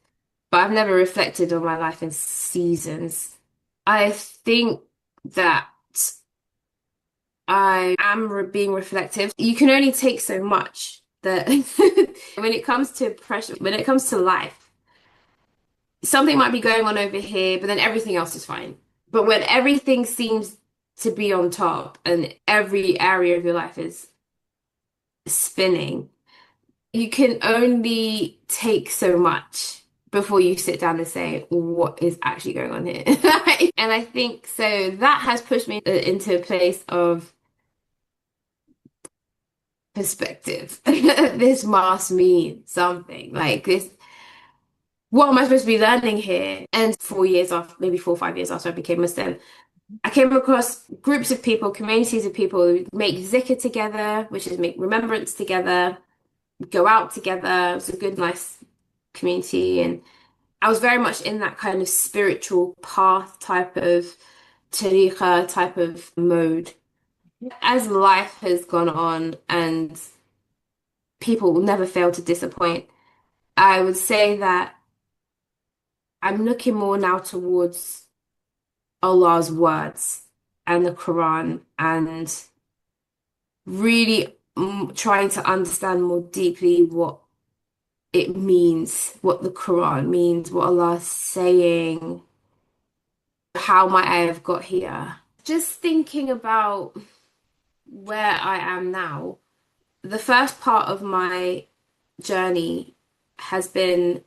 but I've never reflected on my life in seasons. I think that I am being reflective. You can only take so much that when it comes to pressure, when it comes to life, something might be going on over here, but then everything else is fine. But when everything seems to be on top and every area of your life is spinning, you can only take so much before you sit down and say, what is actually going on here? And I think so that has pushed me into a place of perspective. This must mean something. Like this, what am I supposed to be learning here? And 4 years after, maybe 4 or 5 years after I became Muslim, I came across groups of people, communities of people who make zikr together, which is make remembrance together, go out together. It was a good, nice community. And I was very much in that kind of spiritual path type of tariqah type of mode. As life has gone on and people will never fail to disappoint, I would say that I'm looking more now towards Allah's words and the Quran and really trying to understand more deeply what it means, what the Quran means, what Allah's saying, how might I have got here? Just thinking about where I am now, the first part of my journey has been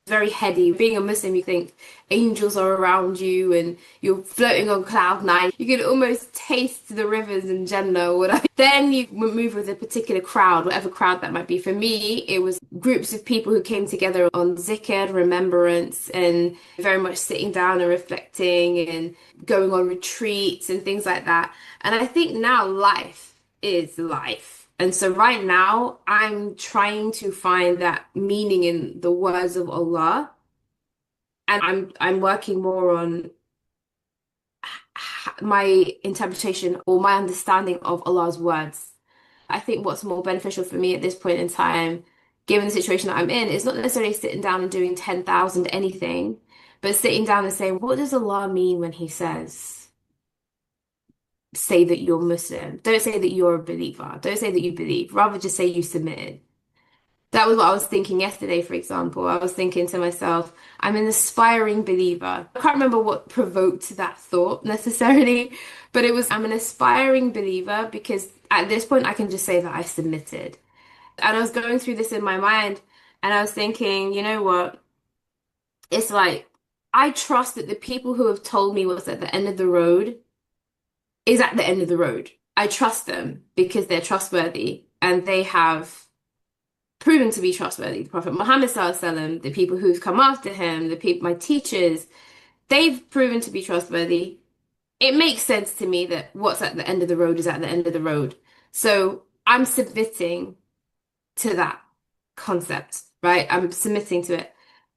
very heady. Being a Muslim, you think angels are around you and you're floating on cloud nine. You can almost taste the rivers in Jannah or whatever. Then you move with a particular crowd, whatever crowd that might be. For me, it was groups of people who came together on zikr, remembrance, and very much sitting down and reflecting and going on retreats and things like that. And I think now life is life. And so right now, I'm trying to find that meaning in the words of Allah, and I'm working more on my interpretation or my understanding of Allah's words. I think what's more beneficial for me at this point in time, given the situation that I'm in, is not necessarily sitting down and doing 10,000 anything, but sitting down and saying, what does Allah mean when He says, say that you're Muslim? Don't say that you're a believer. Don't say that you believe. Rather just say you submitted. That was what I was thinking yesterday, for example. I was thinking to myself, I'm an aspiring believer. I can't remember what provoked that thought necessarily, but it was, I'm an aspiring believer because at this point I can just say that I submitted. And I was going through this in my mind and I was thinking, you know what? It's like, I trust that the people who have told me what's at the end of the road is at the end of the road. I trust them because they're trustworthy and they have proven to be trustworthy. The Prophet Muhammad SAW, the people who've come after him, the people, my teachers, they've proven to be trustworthy. It makes sense to me that what's at the end of the road is at the end of the road. So I'm submitting to that concept, right? I'm submitting to it.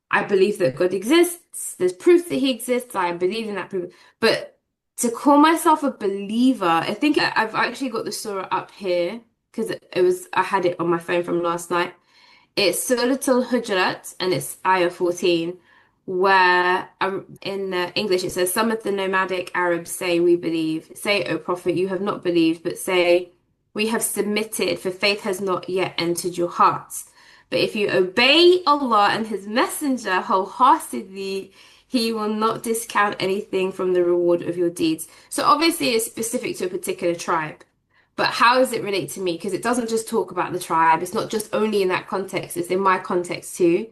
I believe that God exists. There's proof that He exists. I believe in that proof. But to call myself a believer, I think I've actually got the surah up here because I had it on my phone from last night. It's Surah Al-Hujurat and it's ayah 14, where in English it says, some of the nomadic Arabs say, we believe. Say, O Prophet, you have not believed, but say, we have submitted, for faith has not yet entered your hearts. But if you obey Allah and His Messenger wholeheartedly, He will not discount anything from the reward of your deeds. So obviously it's specific to a particular tribe. But how does it relate to me? Because it doesn't just talk about the tribe. It's not just only in that context. It's in my context too.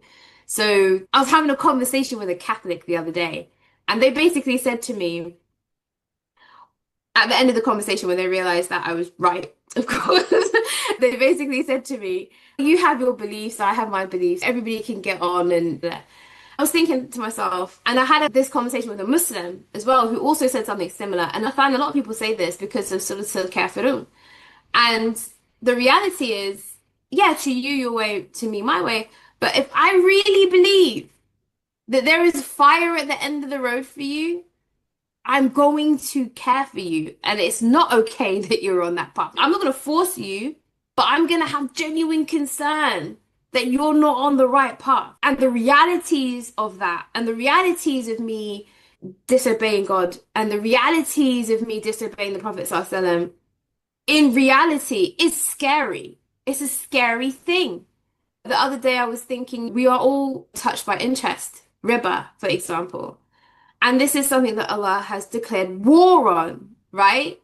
So I was having a conversation with a Catholic the other day, and they basically said to me at the end of the conversation when they realized that I was right, of course, they basically said to me, you have your beliefs, I have my beliefs. Everybody can get on and I was thinking to myself, and I had this conversation with a Muslim as well who also said something similar. And I find a lot of people say this because of sort of kafirun. And the reality is, yeah, to you, your way, to me, my way. But if I really believe that there is fire at the end of the road for you, I'm going to care for you. And it's not okay that you're on that path. I'm not going to force you, but I'm going to have genuine concern that you're not on the right path. And the realities of that, and the realities of me disobeying God, and the realities of me disobeying the Prophet ﷺ, in reality, is scary. It's a scary thing. The other day I was thinking we are all touched by interest, riba, for example. And this is something that Allah has declared war on, right?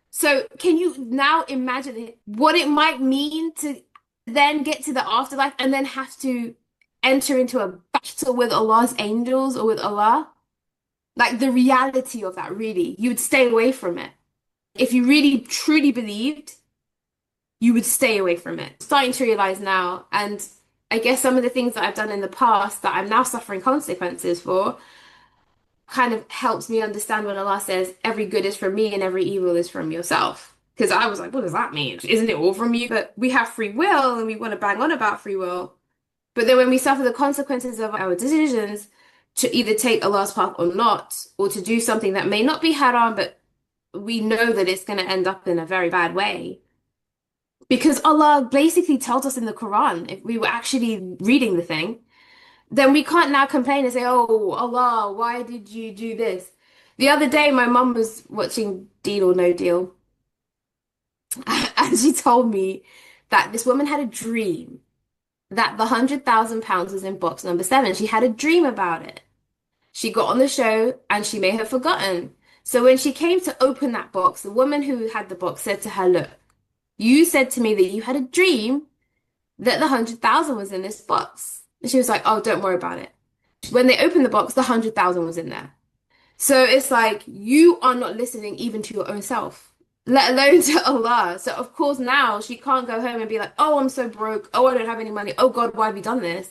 So can you now imagine what it might mean to then get to the afterlife and then have to enter into a battle with Allah's angels or with Allah? Like the reality of that, really, you would stay away from it. If you really truly believed, you would stay away from it. Starting to realize now, and I guess some of the things that I've done in the past that I'm now suffering consequences for kind of helps me understand when Allah says every good is from me and every evil is from yourself. Because I was like, what does that mean? Isn't it all from you? But we have free will and we want to bang on about free will. But then when we suffer the consequences of our decisions to either take Allah's path or not, or to do something that may not be haram, but we know that it's going to end up in a very bad way. Because Allah basically tells us in the Quran, if we were actually reading the thing, then we can't now complain and say, oh, Allah, why did you do this? The other day, my mum was watching Deal or No Deal. And she told me that this woman had a dream that the £100,000 was in box number seven. She had a dream about it. She got on the show and she may have forgotten. So when she came to open that box, the woman who had the box said to her, "Look, you said to me that you had a dream that the 100,000 was in this box." And she was like, "Oh, don't worry about it." When they opened the box, the 100,000 was in there. So it's like you are not listening even to your own self, let alone to Allah. So of course now she can't go home and be like, "Oh, I'm so broke. Oh, I don't have any money. Oh God, why have you done this?"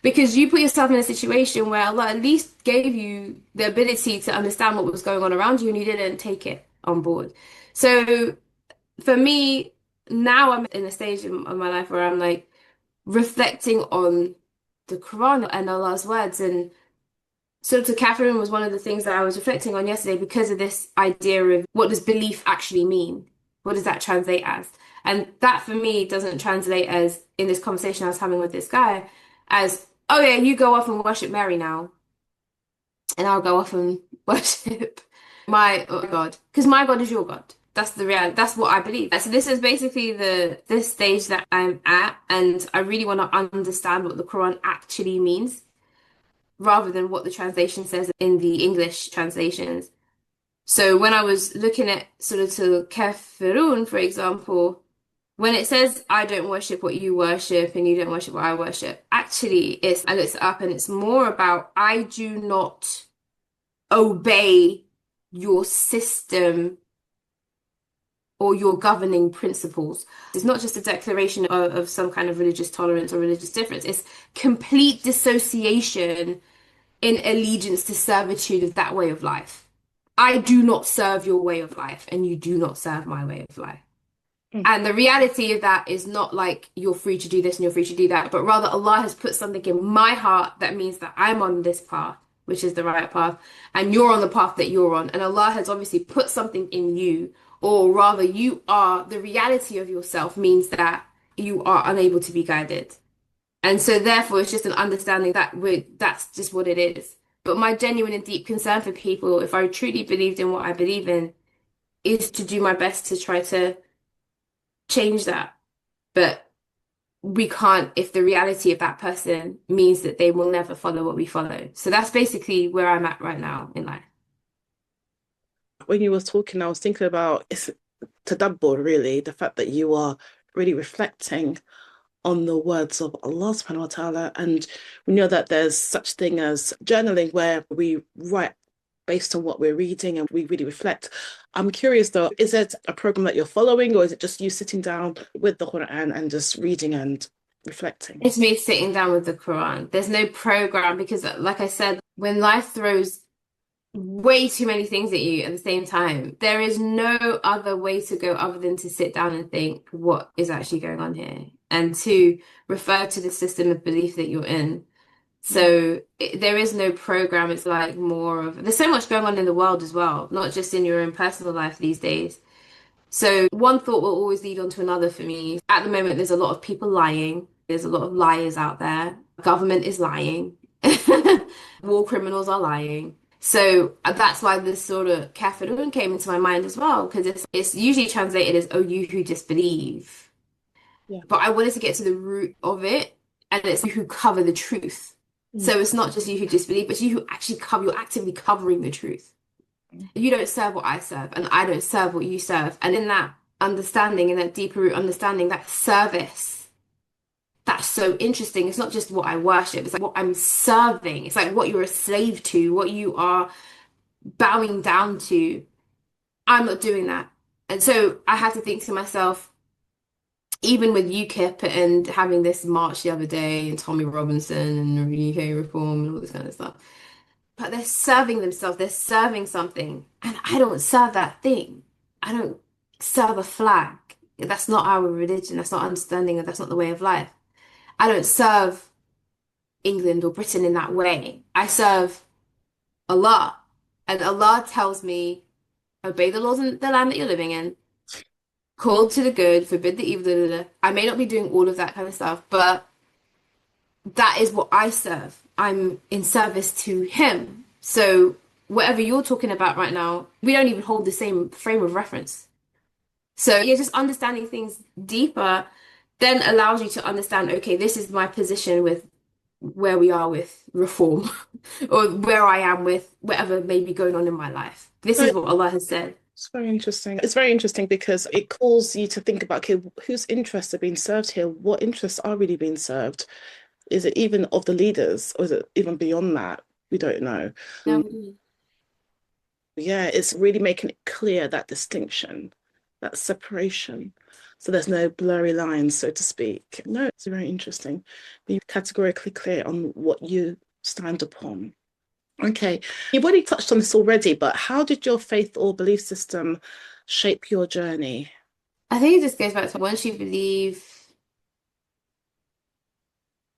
Because you put yourself in a situation where Allah at least gave you the ability to understand what was going on around you and you didn't take it on board. So for me, now I'm in a stage of my life where I'm like reflecting on the Quran and Allah's words. And so to Catherine was one of the things that I was reflecting on yesterday because of this idea of what does belief actually mean? What does that translate as? And that for me doesn't translate as in this conversation I was having with this guy as, "Oh yeah, you go off and worship Mary now, and I'll go off and worship my God, because my God is your God." That's the reality. That's what I believe. So this is basically the this stage that I'm at, and I really want to understand what the Quran actually means rather than what the translation says in the English translations. So when I was looking at sort of to Kafirun, for example, when it says I don't worship what you worship and you don't worship what I worship, actually it's I looked it up and it's more about I do not obey your system or your governing principles. It's not just a declaration of some kind of religious tolerance or religious difference. It's complete dissociation in allegiance to servitude of that way of life. I do not serve your way of life, and you do not serve my way of life. Mm. And the reality of that is not like you're free to do this and you're free to do that, but rather Allah has put something in my heart that means that I'm on this path, which is the right path, and you're on the path that you're on. And Allah has obviously put something in you, or rather, you are the reality of yourself means that you are unable to be guided. And so, therefore, it's just an understanding that that's just what it is. But my genuine and deep concern for people, if I truly believed in what I believe in, is to do my best to try to change that. But we can't if the reality of that person means that they will never follow what we follow. So that's basically where I'm at right now in life. When you were talking, I was thinking about it's tadabbur, really, the fact that you are really reflecting on the words of Allah subhanahu wa ta'ala. And we know that there's such thing as journaling where we write based on what we're reading and we really reflect. I'm curious though, is it a program that you're following or is it just you sitting down with the Quran and just reading and reflecting? It's me sitting down with the Quran. There's no program because, like I said, when life throws way too many things at you at the same time, there is no other way to go other than to sit down and think, what is actually going on here? And to refer to the system of belief that you're in. So there is no program. It's like more of, there's so much going on in the world as well, not just in your own personal life these days. So one thought will always lead on to another for me. At the moment, there's a lot of people lying. There's a lot of liars out there. Government is lying. War criminals are lying. So that's why this sort of kafirun came into my mind as well, because it's usually translated as, "Oh, you who disbelieve." Yeah. But I wanted to get to the root of it, and it's you who cover the truth. Mm. So it's not just you who disbelieve, but you who actually cover, you're actively covering the truth. You don't serve what I serve, and I don't serve what you serve. And in that understanding, in that deeper root understanding, that service, that's so interesting. It's not just what I worship, it's like what I'm serving. It's like what you're a slave to, what you are bowing down to. I'm not doing that. And so I had to think to myself, even with UKIP and having this march the other day, and Tommy Robinson and UK Reform and all this kind of stuff. But they're serving themselves, they're serving something. And I don't serve that thing. I don't serve a flag. That's not our religion, that's not understanding, and that's not the way of life. I don't serve England or Britain in that way. I serve Allah. And Allah tells me, obey the laws in the land that you're living in, call to the good, forbid the evil. Da, da, da. I may not be doing all of that kind of stuff, but that is what I serve. I'm in service to Him. So whatever you're talking about right now, we don't even hold the same frame of reference. So you're just understanding things deeper then allows you to understand, okay, this is my position with where we are with reform or where I am with whatever may be going on in my life. This is But what Allah has said. it's very interesting. It's very interesting because it calls you to think about, okay, whose interests are being served here? What interests are really being served? Is it even of the leaders, or is it even beyond that? We don't know. No. Yeah, it's really making it clear, that distinction, that separation. So there's no blurry lines, so to speak. No, it's very interesting. Be categorically clear on what you stand upon. Okay, you've already touched on this already, but how did your faith or belief system shape your journey? I think it just goes back to once you believe,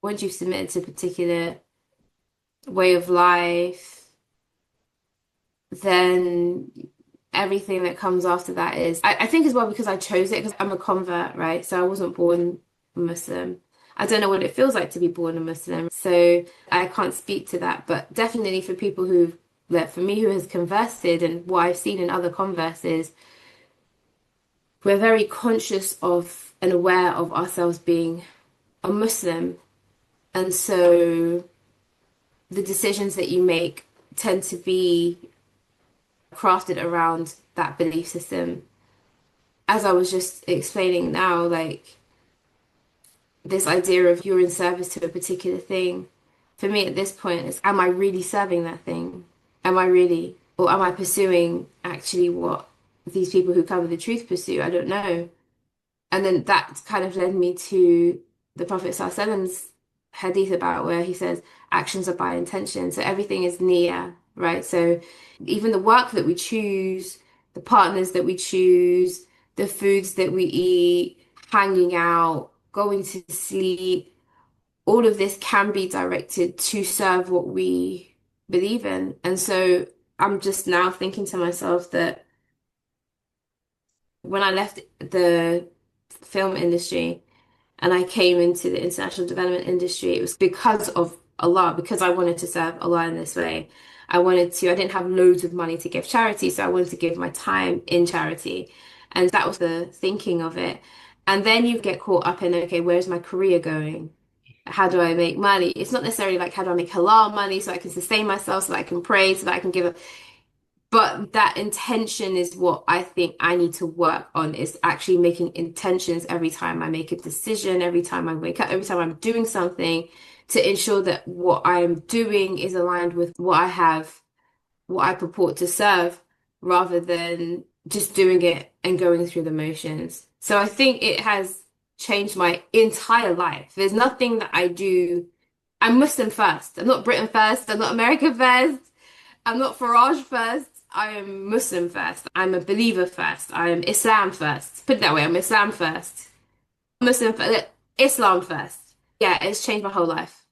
once you've submitted to a particular way of life, then everything that comes after that is, I think as well because I chose it because I'm a convert, right? So I wasn't born Muslim. I don't know what it feels like to be born a Muslim. So I can't speak to that. But definitely for people who, like for me who has converted and what I've seen in other converts is we're very conscious of and aware of ourselves being a Muslim. And so the decisions that you make tend to be crafted around that belief system. As I was just explaining now, like this idea of you're in service to a particular thing, for me at this point is, am I really serving that thing? Am I really? Or am I pursuing actually what these people who cover the truth pursue? I don't know. And then that kind of led me to the Prophet ﷺ's hadith about where he says actions are by intention. So everything is niyyah, right? So even the work that we choose, the partners that we choose, the foods that we eat, hanging out, going to sleep, all of this can be directed to serve what we believe in. And so I'm just now thinking to myself that when I left the film industry and I came into the international development industry, it was because of Allah, because I wanted to serve Allah in this way. I didn't have loads of money to give charity, so I wanted to give my time in charity. And that was the thinking of it. And then you get caught up in, okay, where's my career going? How do I make money? It's not necessarily like how do I make halal money so I can sustain myself, so that I can pray, so that I can give. But that intention is what I think I need to work on is actually making intentions every time I make a decision, every time I wake up, every time I'm doing something to ensure that what I'm doing is aligned with what I have, what I purport to serve, rather than just doing it and going through the motions. So I think it has changed my entire life. There's nothing that I do. I'm Muslim first. I'm not Britain first. I'm not America first. I'm not Farage first. I am Muslim first. I'm a believer first. I am Islam first. Put it that way. I'm Islam first. Muslim first. Islam first. Yeah, it's changed my whole life.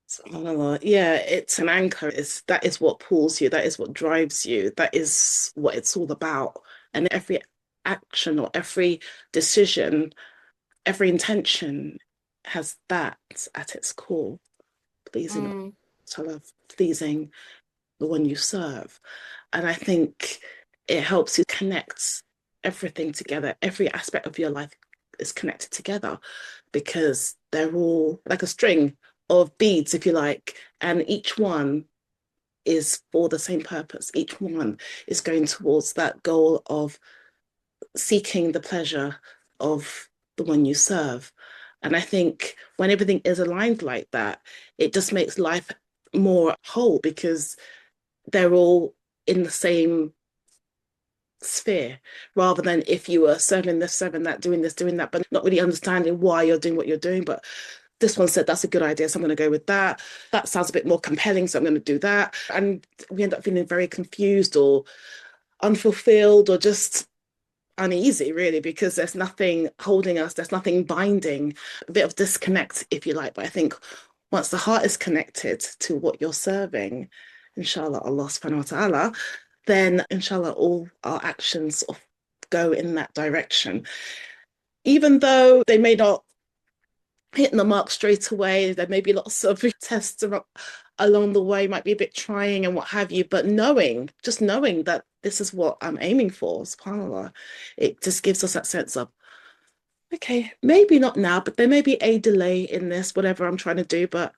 SubhanAllah. Yeah, it's an anchor. That is what pulls you. That is what drives you. That is what it's all about. And every action or every decision, every intention has that at its core. Pleasing Mm, Allah, pleasing the one you serve. And I think it helps you connect everything together. Every aspect of your life is connected together because they're all like a string of beads, if you like, and each one is for the same purpose. Each one is going towards that goal of seeking the pleasure of the one you serve. And I think when everything is aligned like that, it just makes life more whole because they're all in the same sphere rather than if you were serving this, serving that, doing this, doing that, but not really understanding why you're doing what you're doing. But this one said that's a good idea, so I'm going to go with that. That sounds a bit more compelling, so I'm going to do that. And we end up feeling very confused or unfulfilled or just uneasy, really, because there's nothing holding us, there's nothing binding, a bit of disconnect, if you like. But I think once the heart is connected to what you're serving, inshallah, Allah subhanahu wa ta'ala, then inshallah, all our actions go in that direction. Even though they may not hitting the mark straight away. There may be lots of tests along the way, might be a bit trying and what have you, but just knowing that this is what I'm aiming for, subhanAllah, it just gives us that sense of, okay, maybe not now, but there may be a delay in this, whatever I'm trying to do, but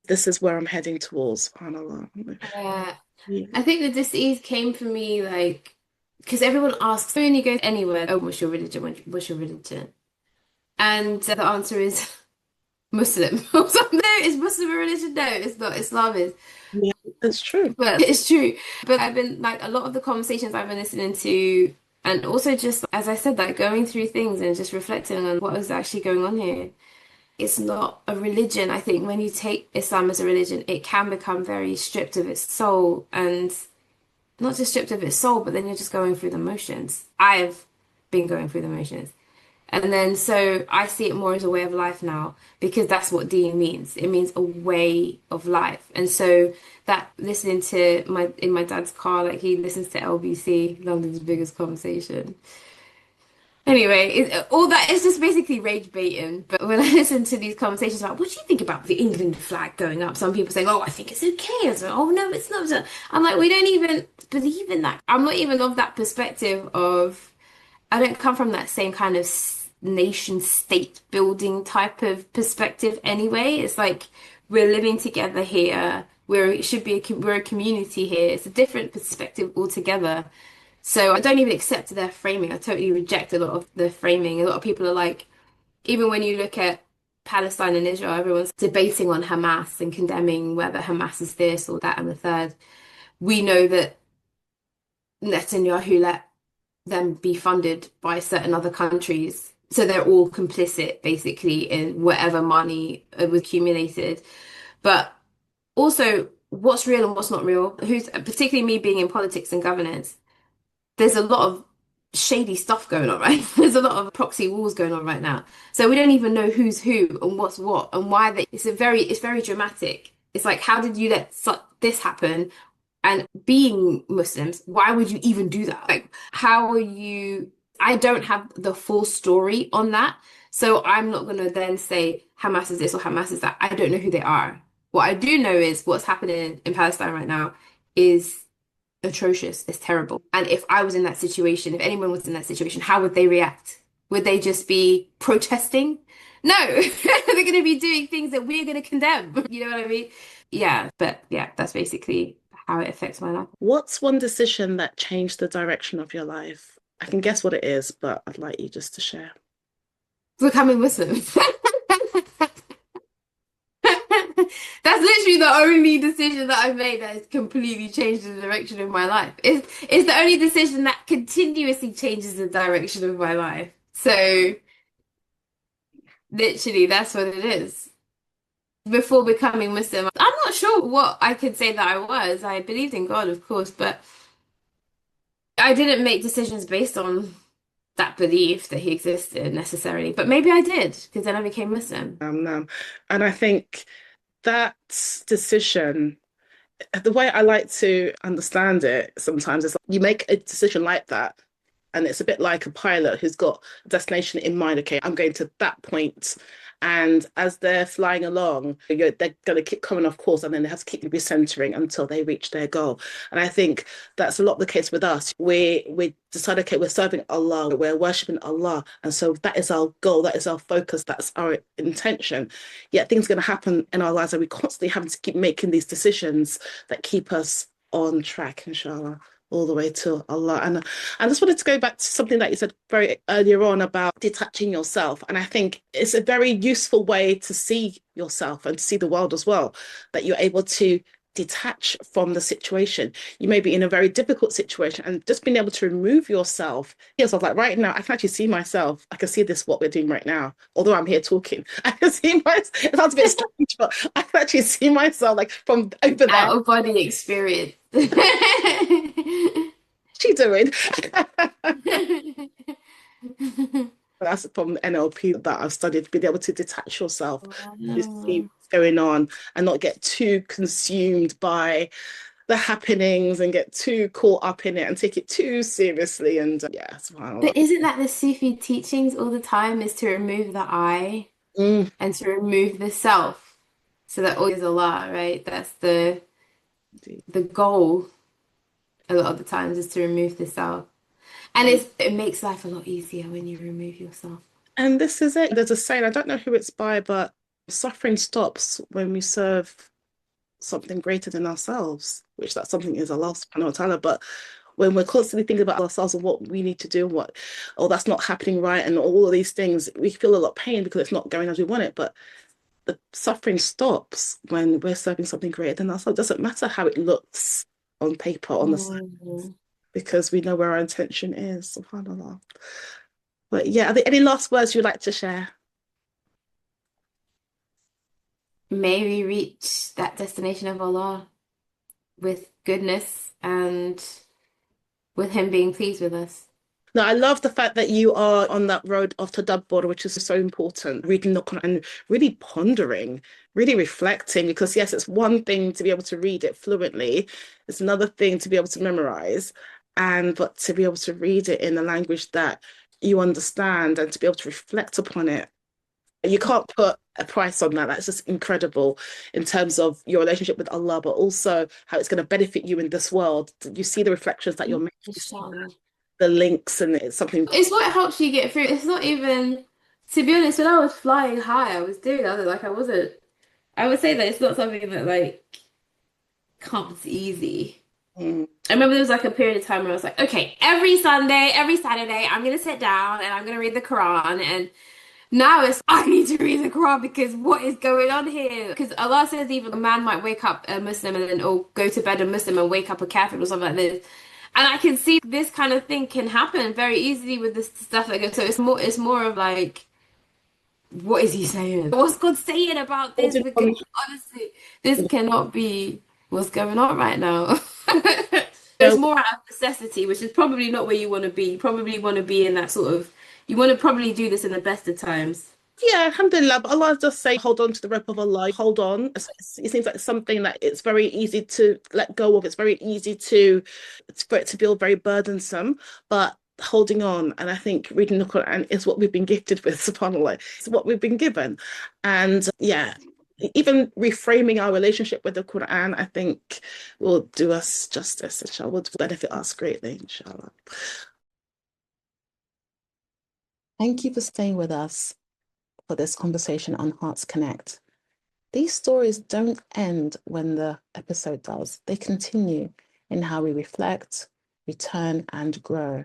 this is where I'm heading towards, subhanAllah. Yeah. Yeah. I think the disease came for me like because everyone asks when you go anywhere, oh, what's your religion? What's your religion? And the answer is Muslim. Or something. No, is Muslim a religion? No, it's not. Islam is. Yeah, that's true. But it's true. But I've been like a lot of the conversations I've been listening to, and also just as I said, like going through things and just reflecting on what is actually going on here. It's not a religion. I think when you take Islam as a religion, it can become very stripped of its soul and not just stripped of its soul, but then you're just going through the motions. I've been going through the motions. And then so I see it more as a way of life now because that's what deen means. It means a way of life. And so that listening to my dad's car, like he listens to LBC, London's biggest conversation. Anyway, all that is just basically rage baiting. But when I listen to these conversations about what do you think about the England flag going up? Some people saying, "Oh, I think it's okay." I was like, "Oh no, it's not." So I'm like, we don't even believe in that. I'm not even of that perspective of. I don't come from that same kind of nation state building type of perspective anyway. It's like we're living together here. It should be we're a community here. It's a different perspective altogether. So I don't even accept their framing. I totally reject a lot of the framing. A lot of people are like, even when you look at Palestine and Israel, everyone's debating on Hamas and condemning whether Hamas is this or that and the third. We know that Netanyahu let them be funded by certain other countries. So they're all complicit basically in whatever money was accumulated. But also, what's real and what's not real, who's particularly me being in politics and governance, there's a lot of shady stuff going on, right? There's a lot of proxy wars going on right now. So we don't even know who's who and what's what and why it's very dramatic. It's like, how did you let this happen? And being Muslims, why would you even do that? Like, how are you? I don't have the full story on that. So I'm not going to then say Hamas is this or Hamas is that. I don't know who they are. What I do know is what's happening in Palestine right now is atrocious. It's terrible. And if I was in that situation, if anyone was in that situation, how would they react? Would they just be protesting? No, they're going to be doing things that we're going to condemn. You know what I mean? Yeah, but yeah, that's basically how it affects my life. What's one decision that changed the direction of your life? I can guess what it is, but I'd like you just to share. Becoming Muslim. That's literally the only decision that I've made that has completely changed the direction of my life. It's the only decision that continuously changes the direction of my life. So literally, that's what it is. Before becoming Muslim, I'm not sure what I could say that I was. I believed in God, of course, but I didn't make decisions based on that belief that he existed necessarily. But maybe I did, because then I became Muslim. And I think that decision, the way I like to understand it sometimes is like you make a decision like that, and it's a bit like a pilot who's got a destination in mind. Okay, I'm going to that point. And as they're flying along, they're going to keep coming off course, and then they have to keep recentering until they reach their goal. And I think that's a lot the case with us. We decide, okay, we're serving Allah, we're worshiping Allah, and so that is our goal, that is our focus, that's our intention. Yet things are going to happen in our lives, and we constantly having to keep making these decisions that keep us on track, inshallah, all the way to Allah. And I just wanted to go back to something that you said very earlier on about detaching yourself. And I think it's a very useful way to see yourself and to see the world as well, that you're able to detach from the situation. You may be in a very difficult situation, and just being able to remove yourself. Yes, I was like, right now, I can actually see myself. I can see this, what we're doing right now. Although I'm here talking, I can see myself. It sounds a bit strange, but I can actually see myself like from over there. Out of body experience. She doing? That's from NLP that I've studied, being able to detach yourself, to see what's going on, and not get too consumed by the happenings and get too caught up in it and take it too seriously. And yeah, subhanAllah. But isn't that the Sufi teachings all the time is to remove the I? Mm. and to remove the self so that all is Allah, right? That's the goal a lot of the times, is to remove the self. And it makes life a lot easier when you remove yourself. And this is it. There's a saying, I don't know who it's by, but suffering stops when we serve something greater than ourselves, which that something is Allah subhanahu wa ta'ala. But when we're constantly thinking about ourselves and what we need to do, what, oh, that's not happening right, and all of these things, we feel a lot of pain because it's not going as we want it. But the suffering stops when we're serving something greater than ourselves. It doesn't matter how it looks on paper, on the side, Mhm. because we know where our intention is, subhanAllah. But yeah, are there any last words you'd like to share? May we reach that destination of Allah with goodness and with Him being pleased with us. No, I love the fact that you are on that road of tadabbur, which is so important. Reading the Quran and really pondering, really reflecting, because yes, it's one thing to be able to read it fluently. It's another thing to be able to memorize, and but to be able to read it in a language that you understand and to be able to reflect upon it. You can't put a price on that. That's just incredible in terms of your relationship with Allah, but also how it's going to benefit you in this world. You see the reflections that you're making, you see Inshallah. the links, and it's something. It's what helps you get through. It's not even, to be honest, when I was flying high, I was doing other, like I wasn't, I would say that it's not something that like comes easy. Mm. I remember there was like a period of time where I was like, okay, every Sunday, every Saturday, I'm gonna sit down and I'm gonna read the Quran. And now it's, I need to read the Quran because what is going on here? Because Allah says even a man might wake up a Muslim and then or go to bed a Muslim and wake up a Kafir or something like this. And I can see this kind of thing can happen very easily with this stuff that goes. So it's more of like, what is he saying? What's God saying about this? Holding Because on. honestly, this cannot be what's going on right now. It's You more out of necessity, which is probably not where you want to be. You probably want to be in that sort of, you want to probably do this in the best of times. Yeah, alhamdulillah. But Allah does say, hold on to the rope of Allah, hold on. It seems like it's something that it's very easy to let go of. It's very easy for it to feel very burdensome, but holding on. And I think reading the Quran is what we've been gifted with, subhanAllah. It's what we've been given. And yeah, even reframing our relationship with the Quran, I think will do us justice, inshallah, will benefit us greatly, inshallah. Thank you for staying with us for this conversation on Hearts Connect. These stories don't end when the episode does. They continue in how we reflect, return, and grow.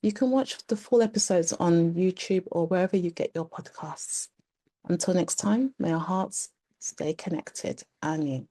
You can watch the full episodes on YouTube or wherever you get your podcasts. Until next time, may our hearts stay connected. Ameen.